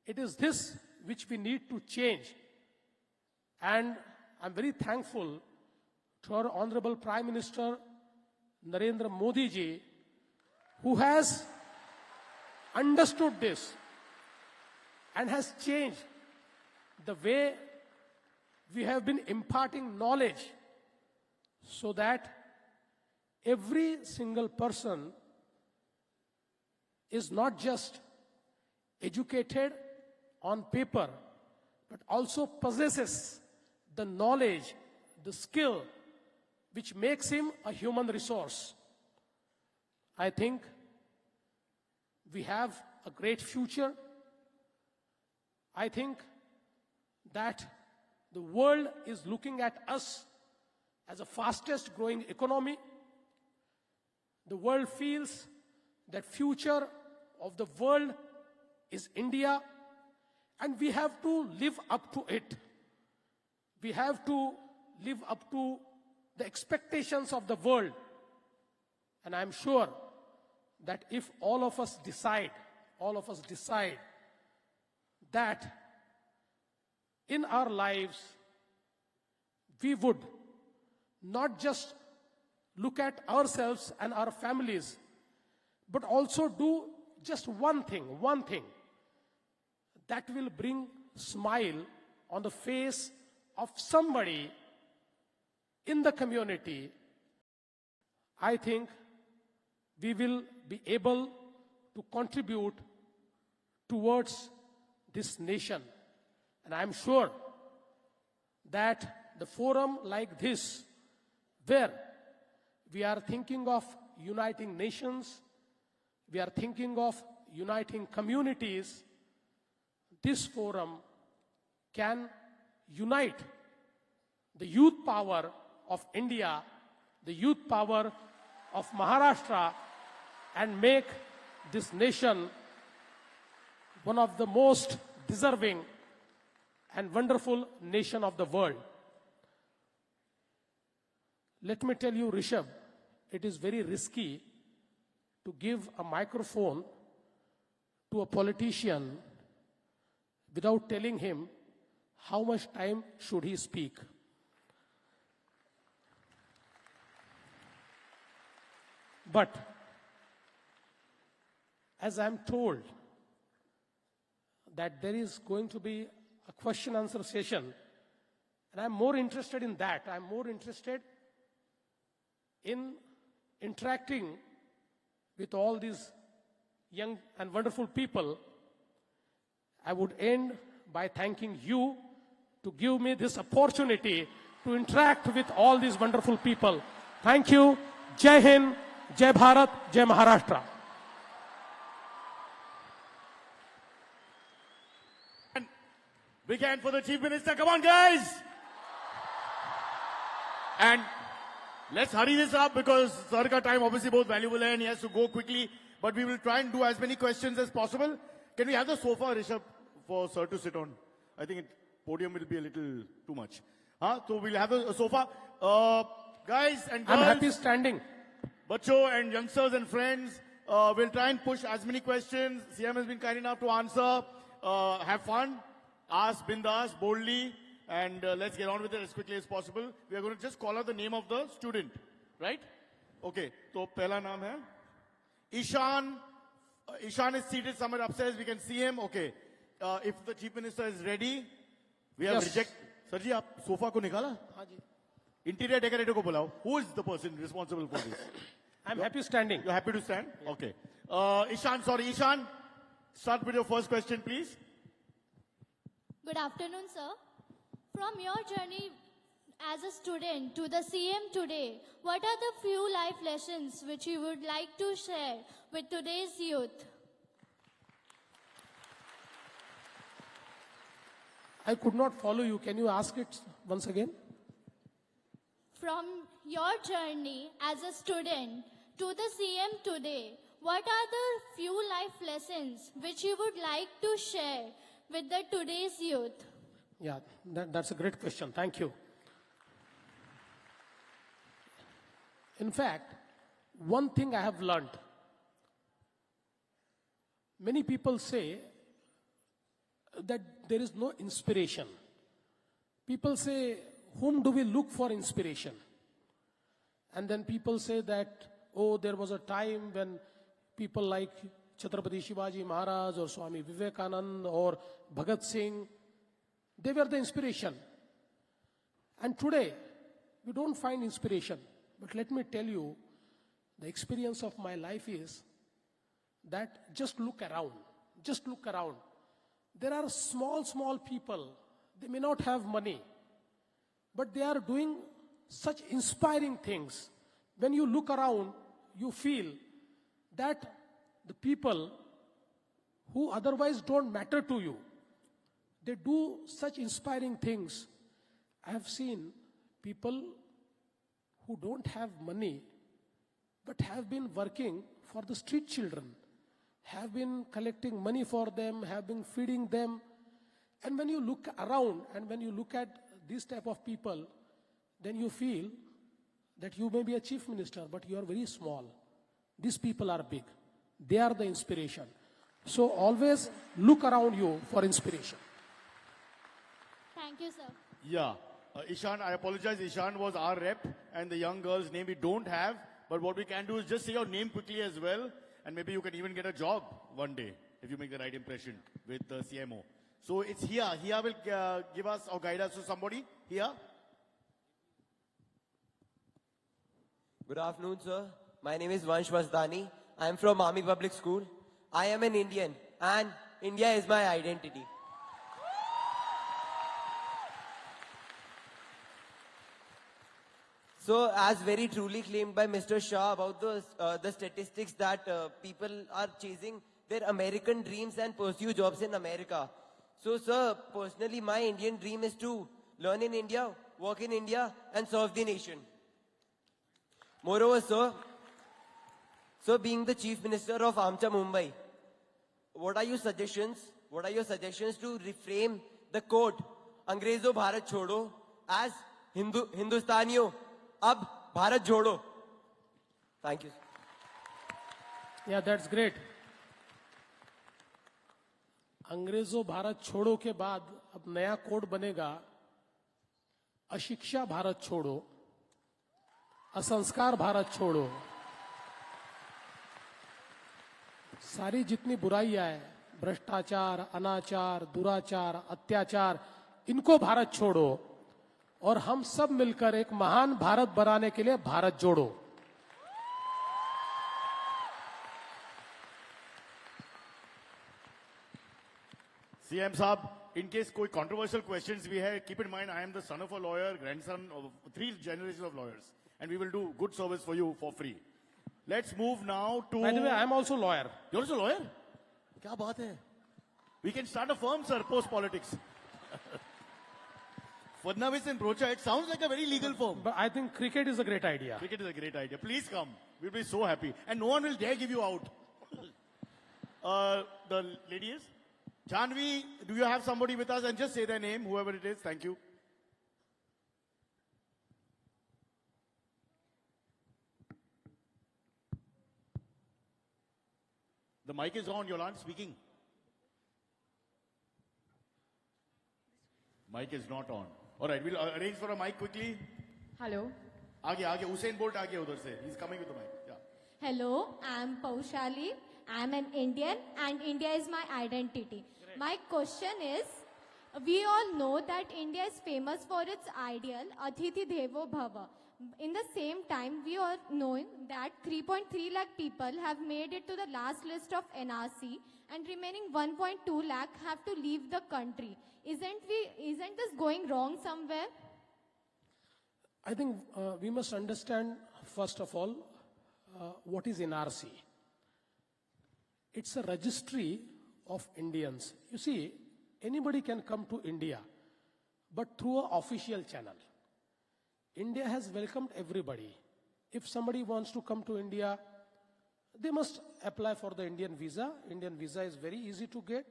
it is this which we need to change. And I'm very thankful to our Honorable Prime Minister Narendra Modi ji, who has understood this and has changed the way we have been imparting knowledge so that every single person is not just educated on paper, but also possesses the knowledge, the skill, which makes him a human resource. I think we have a great future. I think that the world is looking at us as the fastest growing economy. The world feels that future of the world is India, and we have to live up to it. We have to live up to the expectations of the world. And I'm sure that if all of us decide that in our lives we would not just look at ourselves and our families, but also do just one thing that will bring smile on the face of somebody in the community, I think we will be able to contribute towards this nation. And I'm sure that the forum like this, where we are thinking of uniting nations, we are thinking of uniting communities, this forum can unite the youth power of India, the youth power of Maharashtra, and make this nation one of the most deserving and wonderful nation of the world. Let me tell you, Rishabh, it is very risky to give a microphone to a politician without telling him how much time should he speak. But as I'm told that there is going to be a question-answer session, and I'm more interested in that. I'm more interested in interacting with all these young and wonderful people. I would end by thanking you to give me this opportunity to interact with all these wonderful people. Thank you. Jai Hind, Jai Bharat, Jai Maharashtra. Big hand for the Chief Minister. Come on, guys. And let's hurry this up because sir ka time obviously both valuable and he has to go quickly. But we will try and do as many questions as possible. Can we have the sofa, Rishabh, for sir to sit on? I think podium will be a little too much. So we'll have a sofa. Guys and girls. I'm happy standing. Bacho and youngsters and friends, we'll try and push as many questions. CM has been kind enough to answer. Have fun. Ask bindas, boldly. And let's get on with it as quickly as possible. We are going to just call out the name of the student. Right? Okay. So, pehla naam hai. Ishan. Ishan is seated somewhere upstairs. We can see him. Okay. If the Chief Minister is ready, we have reject. Sir ji, aap sofa ko nikala? हाँ जी. Interior decorator ko bulao. Who is the person responsible for this? I'm happy standing. You're happy to stand? Yeah. Okay. Ishan, start with your first question, please. Good afternoon, sir. From your journey as a student to the CM today, what are the few life lessons which you would like to share with today's youth? I could not follow you. Can you ask it once again? From your journey as a student to the CM today, what are the few life lessons which you would like to share with the today's youth? Yeah, that's a great question. Thank you. In fact, one thing I have learned, many people say that there is no inspiration. People say, whom do we look for inspiration? And then people say that, oh, there was a time when people like Chhatrapati Shivaji Maharaj or Swami Vivekananda or Bhagat Singh, they were the inspiration. And today, we don't find inspiration. But let me tell you, the experience of my life is that just look around. Just look around. There are small people. They may not have money, but they are doing such inspiring things. When you look around, you feel that the people who otherwise don't matter to you, they do such inspiring things. I have seen people who don't have money, but have been working for the street children, have been collecting money for them, have been feeding them. And when you look around and when you look at this type of people, then you feel that you may be a chief minister, but you are very small. These people are big. They are the inspiration. So always look around you for inspiration. Thank you, sir. Yeah. Ishan, I apologize. Ishan was our rep and the young girl's name we don't have. But what we can do is just say your name quickly as well. And maybe you can even get a job one day if you make the right impression with the CMO. So it's Hia. Hia will give us or guide us to somebody. Hia. Good afternoon, sir. My name is Vansh Vasdani. I am from Army Public School. I am an Indian and India is my identity. So, as very truly claimed by Mr. Shah about the statistics that people are chasing their American dreams and pursue jobs in America. So, sir, personally, my Indian dream is to learn in India, work in India, and serve the nation. Moreover, sir, being the Chief Minister of AMCHA Mumbai, what are your suggestions? What are your suggestions to reframe the quote, Angrezo Bharat Chodo, as Hindustaniyo, Ab Bharat Jodo? Thank you. Yeah, that's great. अंग्रेजों भारत छोड़ो के बाद अब नया code बनेगा अशिक्षा भारत छोड़ो, असंस्कार भारत छोड़ो. सारी जितनी बुराइयां है, भ्रष्टाचार, अनाचार, दुराचार, अत्याचार, इनको भारत छोड़ो और हम सब मिलकर एक महान भारत बनाने के लिए भारत जोड़ो. CM Saab, in case koi controversial questions we have, keep in mind I am the son of a lawyer, grandson of 3 generations of lawyers, and we will do good service for you for free. Let's move now to... By the way, I am also lawyer. You're also a lawyer? Kya baat hai? We can start a firm, sir, post-politics. Fadnavis and Rocha, it sounds like a very legal firm. But I think cricket is a great idea. Cricket is a great idea. Please come. We'll be so happy. And no one will dare give you out. The lady is? Janvi, do you have somebody with us? And just say their name, whoever it is. Thank you. The mic is on. You're not speaking. Mic is not on. All right, we'll arrange for a mic quickly. Hello. आगे Usain Bolt आ गया उधर से. He's coming with the mic. Yeah. Hello, I'm Paushali. I'm an Indian and India is my identity. My question is, we all know that India is famous for its ideal, Atithi Devo Bhava. In the same time, we all know that 3.3 lakh people have made it to the last list of NRC and remaining 1.2 lakh have to leave the country. Isn't this going wrong somewhere? I think we must understand, first of all, what is NRC. It's a registry of Indians. You see, anybody can come to India, but through an official channel. India has welcomed everybody. If somebody wants to come to India, they must apply for the Indian visa. Indian visa is very easy to get,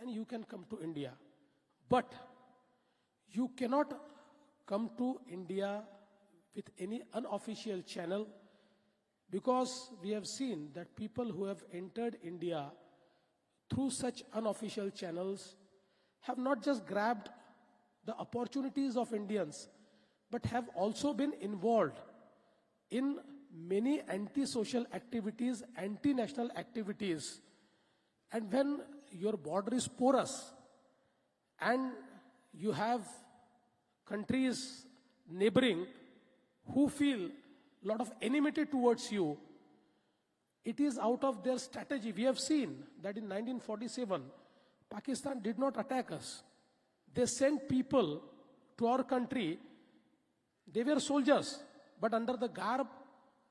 and you can come to India. But you cannot come to India with any unofficial channel, because we have seen that people who have entered India through such unofficial channels have not just grabbed the opportunities of Indians, but have also been involved in many anti-social activities, anti-national activities. And when your border is porous and you have countries neighboring who feel a lot of enmity towards you, it is out of their strategy. We have seen that in 1947, Pakistan did not attack us. They sent people to our country. They were soldiers, but under the garb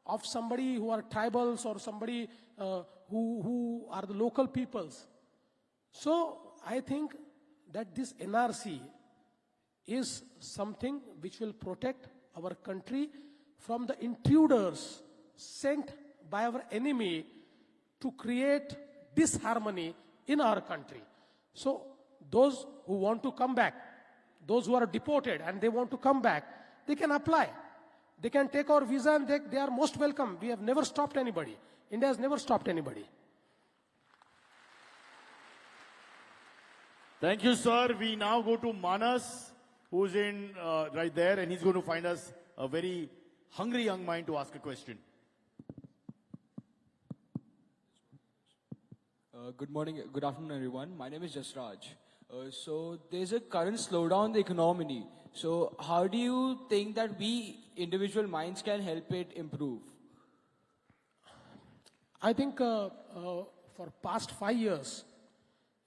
of somebody who are tribals or somebody who are the local peoples. So I think that this NRC is something which will protect our country from the intruders sent by our enemy to create disharmony in our country. So those who want to come back, those who are deported and they want to come back, they can apply. They can take our visa and they are most welcome. We have never stopped anybody. India has never stopped anybody. Thank you, sir. We now go to Manas, who's in right there, and he's going to find us a very hungry young mind to ask a question. Good morning, good afternoon, everyone. My name is Jasraj. So there's a current slowdown in the economy. So how do you think that we individual minds can help it improve? I think for past 5 years,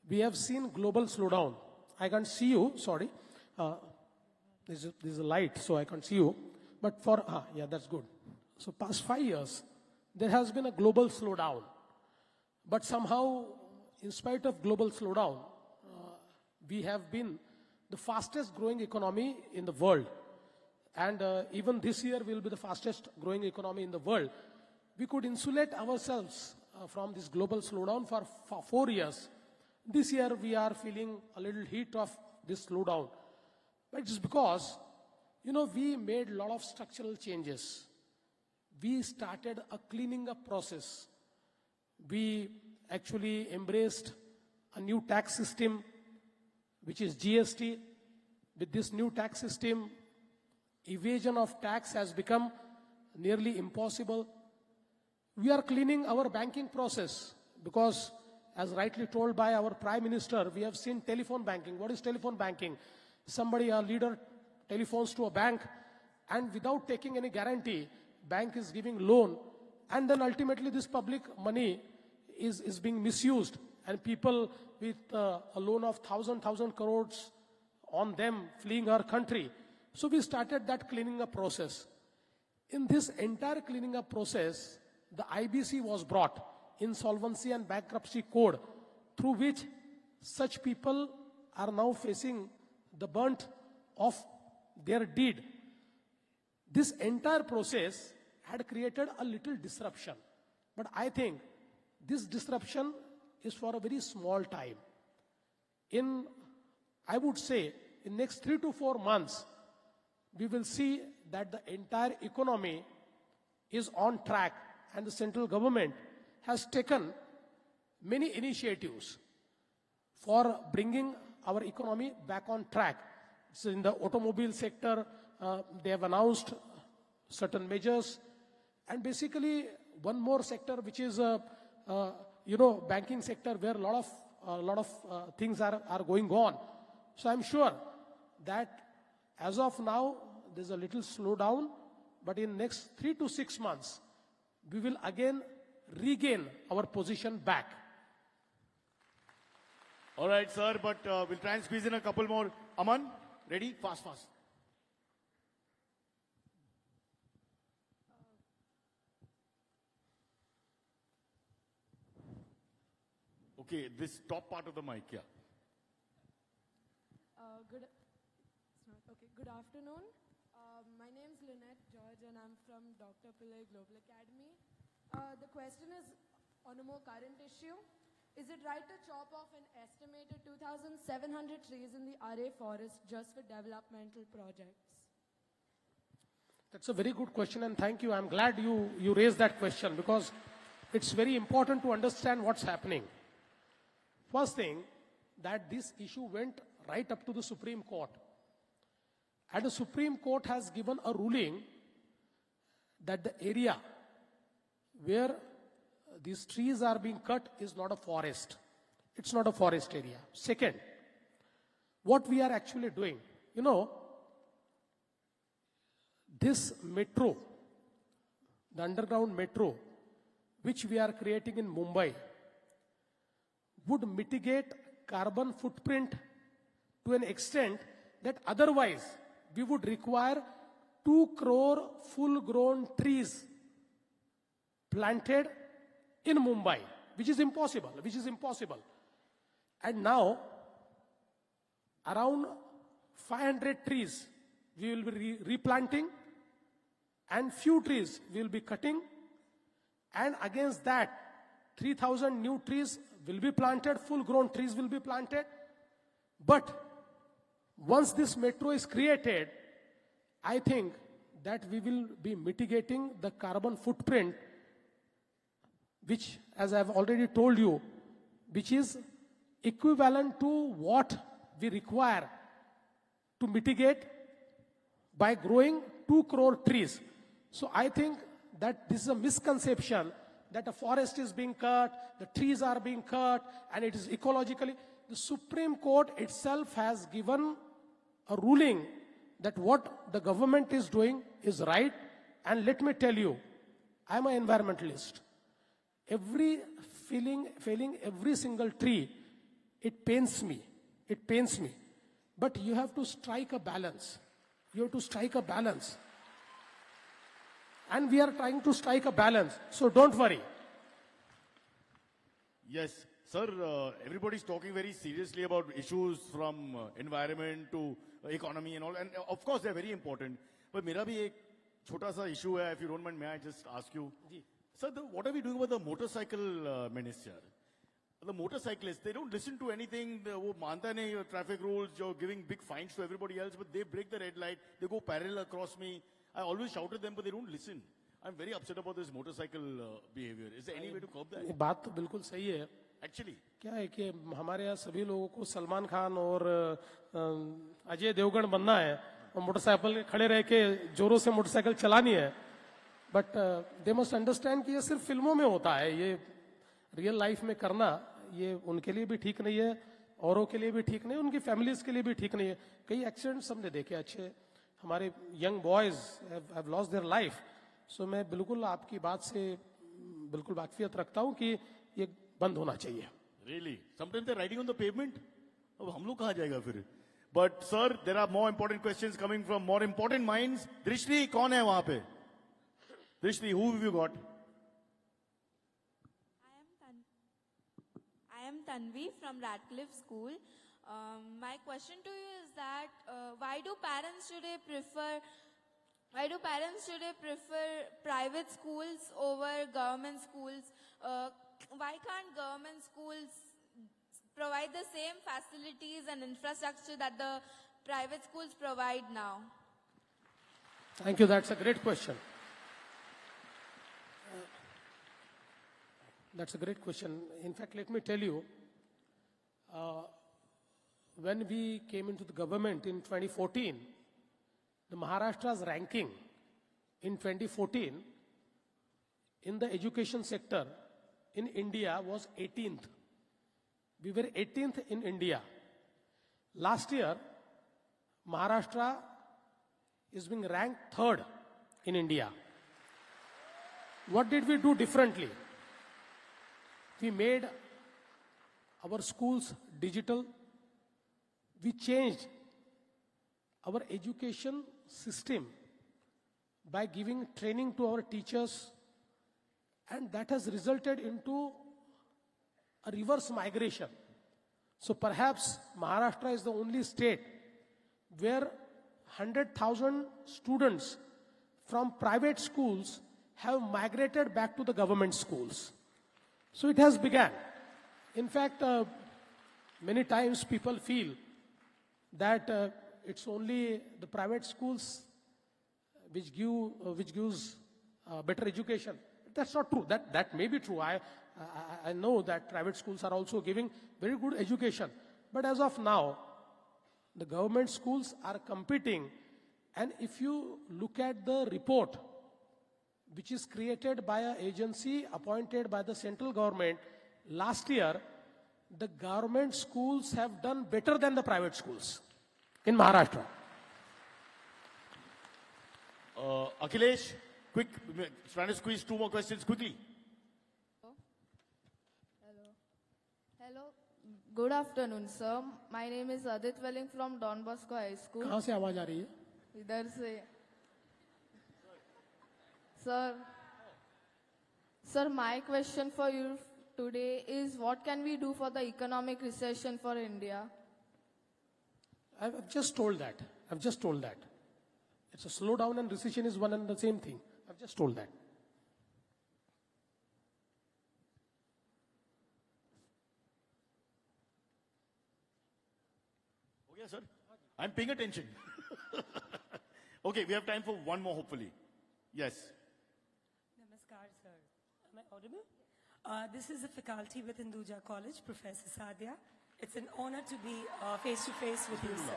we have seen global slowdown. I can't see you, sorry. There's a light, so I can't see you. But for, yeah, that's good. So past 5 years, there has been a global slowdown. But somehow, in spite of global slowdown, we have been the fastest growing economy in the world. And even this year will be the fastest growing economy in the world. We could insulate ourselves from this global slowdown for 4 years. This year we are feeling a little heat of this slowdown. But it's because, you know, we made a lot of structural changes. We started a cleaning up process. We actually embraced a new tax system, which is GST. With this new tax system, evasion of tax has become nearly impossible. We are cleaning our banking process because, as rightly told by our Prime Minister, we have seen telephone banking. What is telephone banking? Somebody, a leader, telephones to a bank, and without taking any guarantee, bank is giving loan, and then ultimately this public money is being misused, and people with a loan of 1,000 crores on them fleeing our country. So we started that cleaning up process. In this entire cleaning up process, the IBC was brought, Insolvency and Bankruptcy Code, through which such people are now facing the brunt of their deed, this entire process had created a little disruption. But I think this disruption is for a very small time. I would say, in next 3 to 4 months, we will see that the entire economy is on track, and the central government has taken many initiatives for bringing our economy back on track. So in the automobile sector, they have announced certain measures, and basically one more sector, which is banking sector, where a lot of things are going on. So I'm sure that as of now there's a little slowdown, but in next 3 to 6 months we will again regain our position back. All right, sir, but we'll try and squeeze in a couple more. Aman, ready? Fast. Okay, this top part of the mic, yeah. Good afternoon. My name is Lynette George and I'm from Dr. Pillai Global Academy. The question is on a more current issue. Is it right to chop off an estimated 2,700 trees in the RA forest just for developmental projects? That's a very good question, and thank you. I'm glad you raised that question, because it's very important to understand what's happening. First thing, that this issue went right up to the Supreme Court. And the Supreme Court has given a ruling that the area where these trees are being cut is not a forest. It's not a forest area. Second, what we are actually doing, this metro, the underground metro, which we are creating in Mumbai, would mitigate carbon footprint to an extent that otherwise we would require 2 crore full-grown trees planted in Mumbai, which is impossible. And now, around 500 trees we will be replanting, and few trees we will be cutting, and against that 3,000 new trees will be planted, full-grown trees will be planted. But once this metro is created, I think that we will be mitigating the carbon footprint, which, as I've already told you, which is equivalent to what we require to mitigate by growing 2 crore trees. So I think that this is a misconception that a forest is being cut, the trees are being cut, and it is ecologically. The Supreme Court itself has given a ruling that what the government is doing is right. And let me tell you, I'm an environmentalist. Felling every single tree, it pains me. But you have to strike a balance. And we are trying to strike a balance. So don't worry. Yes, sir, everybody's talking very seriously about issues from environment to economy and all. And of course, they're very important. But mera bhi ek chota sa issue hai, if you don't mind, may I just ask you? Sir, what are we doing about the motorcycle minister? The motorcyclists, they don't listen to anything. Wo manta nahi traffic rules, you're giving big fines to everybody else, but they break the red light, they go parallel across me. I always shout at them, but they don't listen. I'm very upset about this motorcycle behavior. Is there any way to curb that? ये बात तो बिल्कुल सही है. Actually, क्या है कि हमारे यहाँ सभी लोगों को सलमान खान और अजय देवगन बनना है और मोटरसाइकिल खड़े रह के जोरों से मोटरसाइकिल चलानी है. बट दे मस्ट अंडरस्टैंड कि ये सिर्फ फिल्मों में होता है. ये रियल लाइफ में करना ये उनके लिए भी ठीक नहीं है, औरों के लिए भी ठीक नहीं, उनकी फैमिलीज के लिए भी ठीक नहीं है. कई एक्सीडेंट्स हमने देखे अच्छे. हमारे young boys have lost their life. So मैं बिल्कुल आपकी बात से बिल्कुल वाकफियत रखता हूँ कि ये बंद होना चाहिए. Really? Sometimes they're riding on the pavement. अब हम लोग कहाँ जाएगा फिर? But sir, there are more important questions coming from more important minds. Drishti, कौन है वहाँ पे? Drishti, who have you got? I am Tanvi from Radcliffe School. My question to you is that why do parents today prefer private schools over government schools? Why can't government schools provide the same facilities and infrastructure that the private schools provide now? Thank you. That's a great question. That's a great question. In fact, let me tell you, when we came into the government in 2014, the Maharashtra's ranking in 2014 in the education sector in India was 18th. We were 18th in India. Last year, Maharashtra is being ranked 3rd in India. What did we do differently? We made our schools digital. We changed our education system by giving training to our teachers, and that has resulted into a reverse migration. So perhaps Maharashtra is the only state where 100,000 students from private schools have migrated back to the government schools. So it has begun. In fact, many times people feel that it's only the private schools which gives better education. That's not true. That may be true. I know that private schools are also giving very good education. But as of now, the government schools are competing. And if you look at the report, which is created by an agency appointed by the central government, last year, the government schools have done better than the private schools in Maharashtra. Akhilesh, quick, trying to squeeze 2 more questions quickly. Hello. Good afternoon, sir. My name is Adit Welling from Don Bosco High School. कहाँ से आवाज आ रही है? इधर से. Sir, my question for you today is what can we do for the economic recession for India? I've just told that. It's a slowdown and recession is one and the same thing. I've just told that. Okay, sir. I'm paying attention. Okay, we have time for one more, hopefully. Yes. Namaskar, sir. Am I audible? This is a faculty with Hinduja College, Professor Sadhya. It's an honor to be face-to-face with you, sir.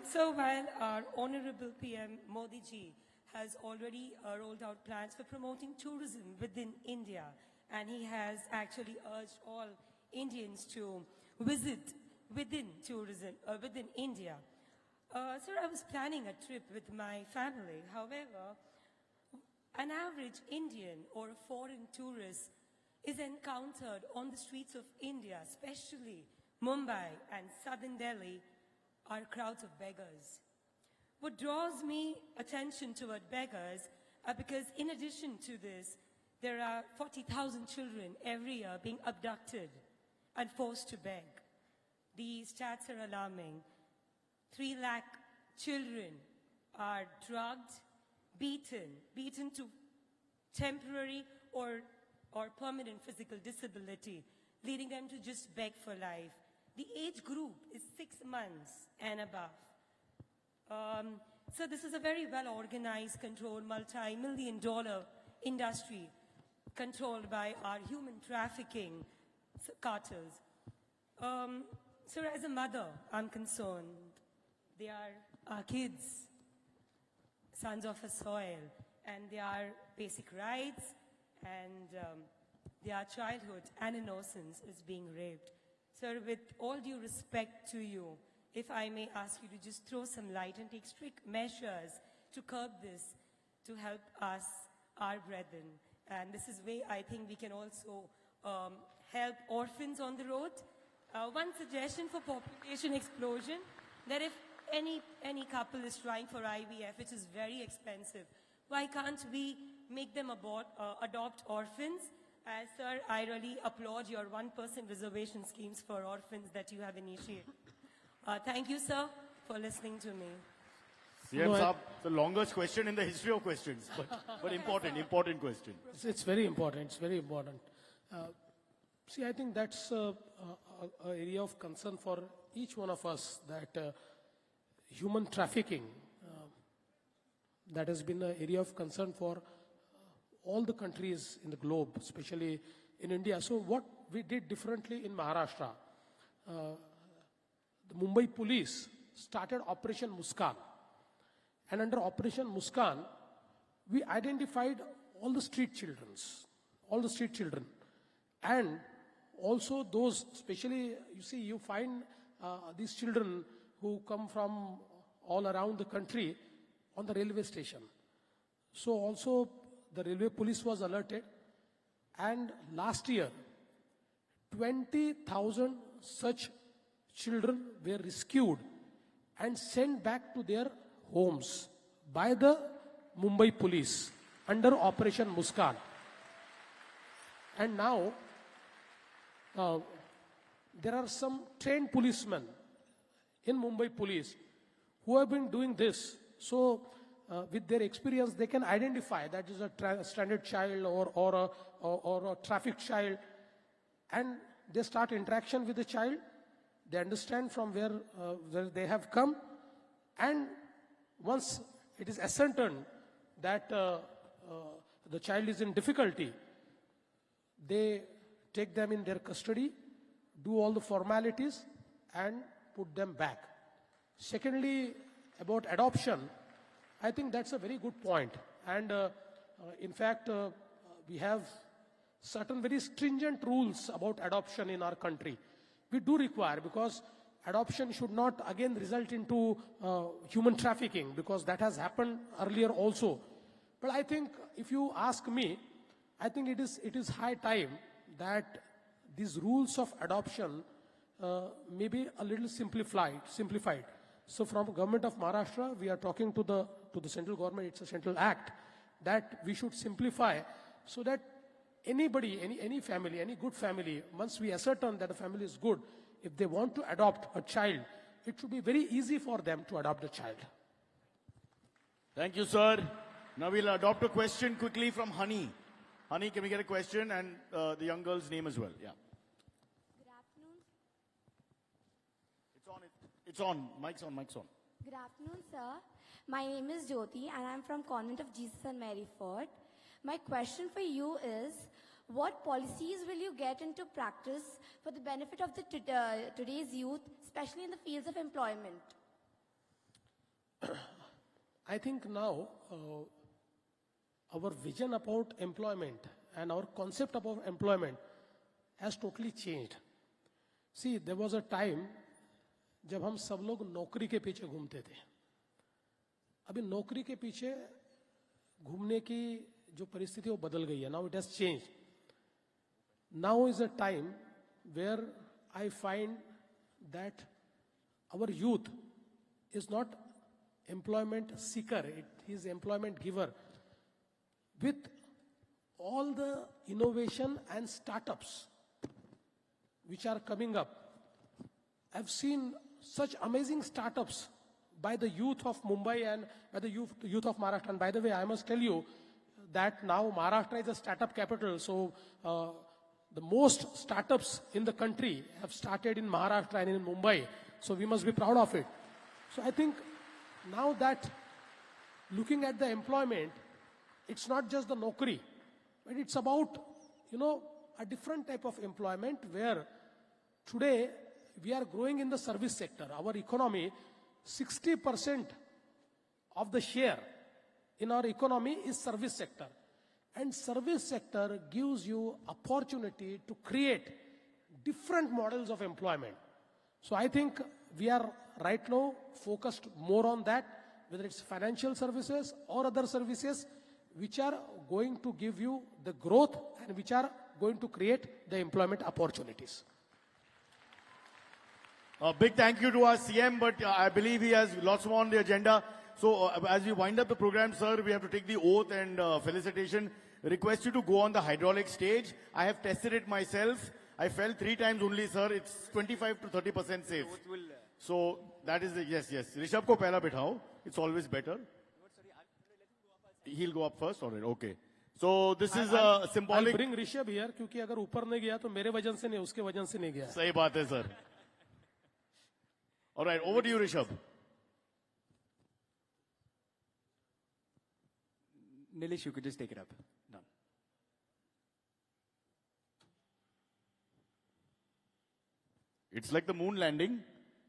So while our Honorable PM Modi ji has already rolled out plans for promoting tourism within India, and he has actually urged all Indians to visit within India. Sir, I was planning a trip with my family. However, an average Indian or a foreign tourist is encountered on the streets of India, especially Mumbai and southern Delhi, are crowds of beggars. What draws me attention toward beggars because in addition to this, there are 40,000 children every year being abducted and forced to beg. The stats are alarming. 3 lakh children are drugged, beaten to temporary or permanent physical disability, leading them to just beg for life. The age group is 6 months and above. So this is a very well-organized, controlled, multi-million-dollar industry controlled by our human trafficking cartels. So as a mother, I'm concerned. They are our kids, sons of a soil, and their basic rights and their childhood and innocence is being raped. Sir, with all due respect to you, if I may ask you to just throw some light and take strict measures to curb this, to help us, our brethren. And this is where I think we can also help orphans on the road. One suggestion for population explosion, that if any couple is trying for IVF, which is very expensive, why can't we make them adopt orphans Sir, I really applaud your 1% reservation schemes for orphans that you have initiated. Thank you, sir, for listening to me. CM Saab, the longest question in the history of questions, but important question. It's very important. It's very important. See, I think that's an area of concern for each one of us, that human trafficking, that has been an area of concern for all the countries in the globe, especially in India. So what we did differently in Maharashtra, the Mumbai police started Operation Muskan. And under Operation Muskan, we identified all the street children. And also those, especially, you see, you find these children who come from all around the country on the railway station. So also the railway police was alerted. And last year, 20,000 such children were rescued and sent back to their homes by the Mumbai police under Operation Muskan. And now, there are some trained policemen in Mumbai police who have been doing this. So, with their experience, they can identify that is a stranded child or a trafficked child, and they start interaction with the child. They understand from where they have come, and once it is ascertained that the child is in difficulty, they take them in their custody, do all the formalities, and put them back. Secondly, about adoption, I think that's a very good point. And in fact, we have certain very stringent rules about adoption in our country. We do require, because adoption should not again result into human trafficking, because that has happened earlier also. But I think, if you ask me, I think it is high time that these rules of adoption may be a little simplified. So from government of Maharashtra, we are talking to the central government. It's a central act that we should simplify, so that anybody, any family, any good family, once we ascertain that a family is good, if they want to adopt a child, it should be very easy for them to adopt a child. Thank you, sir. Now we'll adopt a question quickly from Honey. Honey, can we get a question and the young girl's name as well? Yeah. Good afternoon. It's on. Mic's on. Good afternoon, sir. My name is Jyoti and I'm from Convent of Jesus and Mary Ford. My question for you is, what policies will you get into practice for the benefit of the today's youth, especially in the fields of employment? I think now our vision about employment and our concept about employment has totally changed. See, there was a time जब हम सब लोग नौकरी के पीछे घूमते थे. अभी नौकरी के पीछे घूमने की जो परिस्थिति वो बदल गई है. Now it has changed. Now is a time where I find that our youth is not employment seeker, it is employment giver. With all the innovation and startups which are coming up, I've seen such amazing startups by the youth of Mumbai and by the youth of Maharashtra. And by the way, I must tell you that now Maharashtra is a startup capital. So the most startups in the country have started in Maharashtra and in Mumbai. So we must be proud of it. So I think now that looking at the employment, it's not just the nokri, but it's about, a different type of employment where today we are growing in the service sector. Our economy, 60% of the share in our economy is service sector. And service sector gives you opportunity to create different models of employment. So I think we are right now focused more on that, whether it's financial services or other services which are going to give you the growth and which are going to create the employment opportunities. A big thank you to our CM, but I believe he has lots more on the agenda. So as we wind up the program, sir, we have to take the oath and felicitation. request you to go on the hydraulic stage. I have tested it myself. I fell 3 times only, sir. It's 25 to 30% safe. So that is the, yes. Rishabh ko pehla bithao. It's always better. He'll go up first. All right, okay. So this is a symbolic. I'll bring Rishabh here क्योंकि अगर ऊपर नहीं गया तो मेरे वजन से नहीं उसके वजन से नहीं गया. सही बात है, sir. All right, over to you, Rishabh. Nilesh, you could just take it up. Done. It's like the moon landing.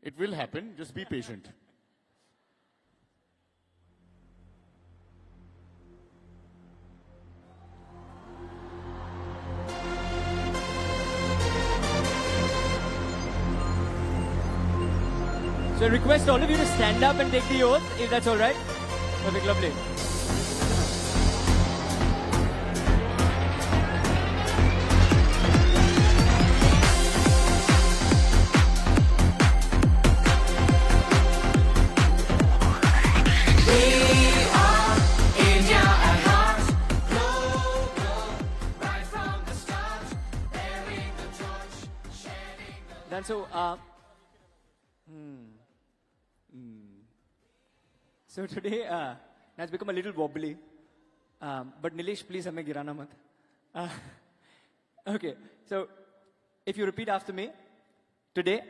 It will happen. Just be patient. So I request all of you to stand up and take the oath, if that's all right. Perfect, lovely. And so, so today, it's become a little wobbly. But Nilesh, please, hame girana mat. Okay, so if you repeat after me, today,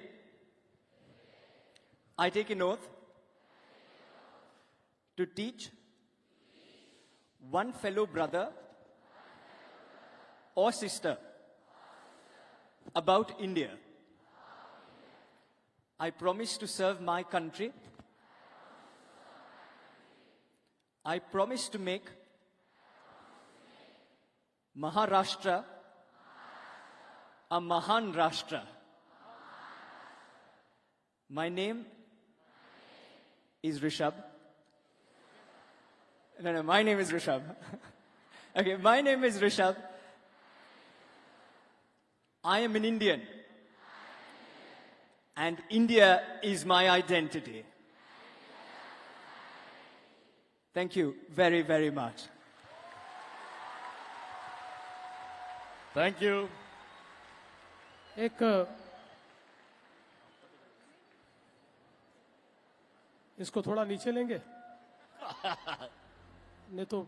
I take an oath to teach one fellow brother or sister about India. I promise to serve my country. I promise to make Maharashtra a Mahan Rashtra. My name is Rishabh. No, my name is Rishabh. Okay, my name is Rishabh. I am an Indian. And India is my identity. Thank you very, very much. Thank you. एक इसको थोड़ा नीचे लेंगे नहीं तो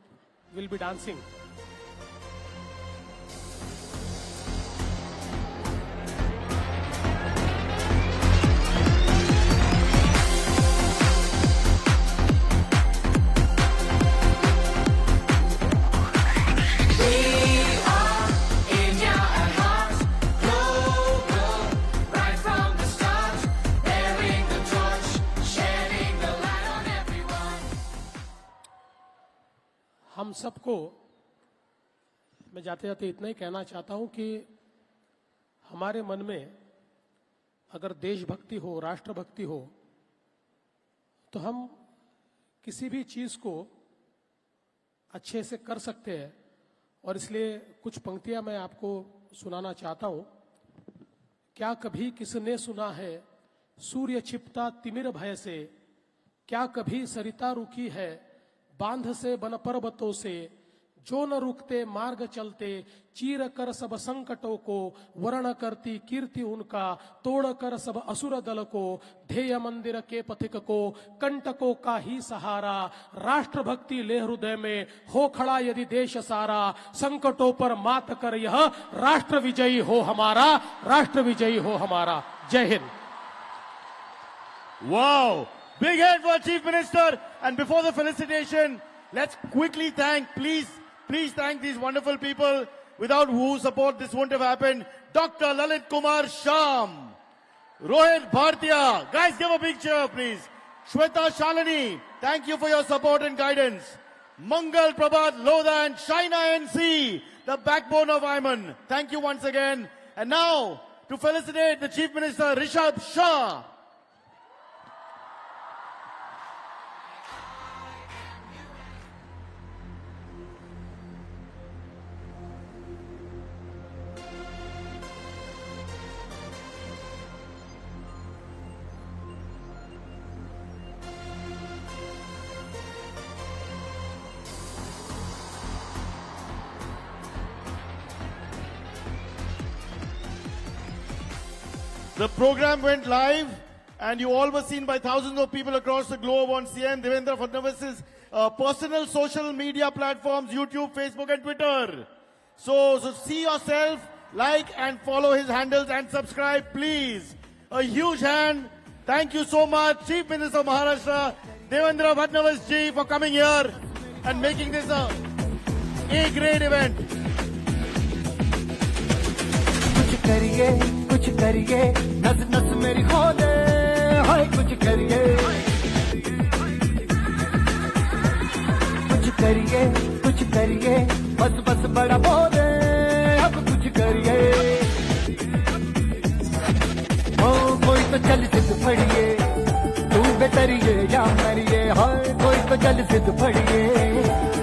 will be dancing. हम सबको मैं जाते जाते इतना ही कहना चाहता हूं कि हमारे मन में अगर देशभक्ति हो, राष्ट्रभक्ति हो, तो हम किसी भी चीज को अच्छे से कर सकते हैं. और इसलिए कुछ पंक्तियां मैं आपको सुनाना चाहता हूं. क्या कभी किसने सुना है सूर्य छिपता तिमिर भय से, क्या कभी सरिता रुकी है बांध से बन पर्वतों से, जो न रुकते मार्ग चलते चीर कर सब संकटों को, वर्ण करती कीर्ति उनका तोड़ कर सब असुर दल को, ध्येय मंदिर के पथिक को कंटकों का ही सहारा, राष्ट्रभक्ति ले हृदय में हो खड़ा यदि देश सारा, संकटों पर मात कर यह राष्ट्र विजयी हो हमारा, राष्ट्र विजयी हो हमारा. जय Hind. Wow! Big hand for Chief Minister. And before the felicitation, let's quickly thank, please thank these wonderful people without whose support this wouldn't have happened. Dr. Lalit Kumar Sham, Rohit Bhartiya. Guys, give a big cheer, please. Shweta Shalini, thank you for your support and guidance. Mangal Prabhat Lodha and Shaina NC, the backbone of Ayman. Thank you once again. And now, to felicitate the Chief Minister, Rishabh Shah. The program went live, and you all were seen by thousands of people across the globe on CM Devendra Fadnavis' personal social media platforms, YouTube, Facebook, and Twitter. So see yourself, like and follow his handles, and subscribe, please. A huge hand. Thank you so much, Chief Minister of Maharashtra, Devendra Fadnavis ji, for coming here and making this a great event. कुछ करिए नस नस मेरी खोले हाय कुछ करिए बस बस बड़ा बोले अब कुछ करिए ओ कोई तो चल सिद्ध फड़िए तू बेतरिए या मरिए हाय कोई तो चल सिद्ध फड़िए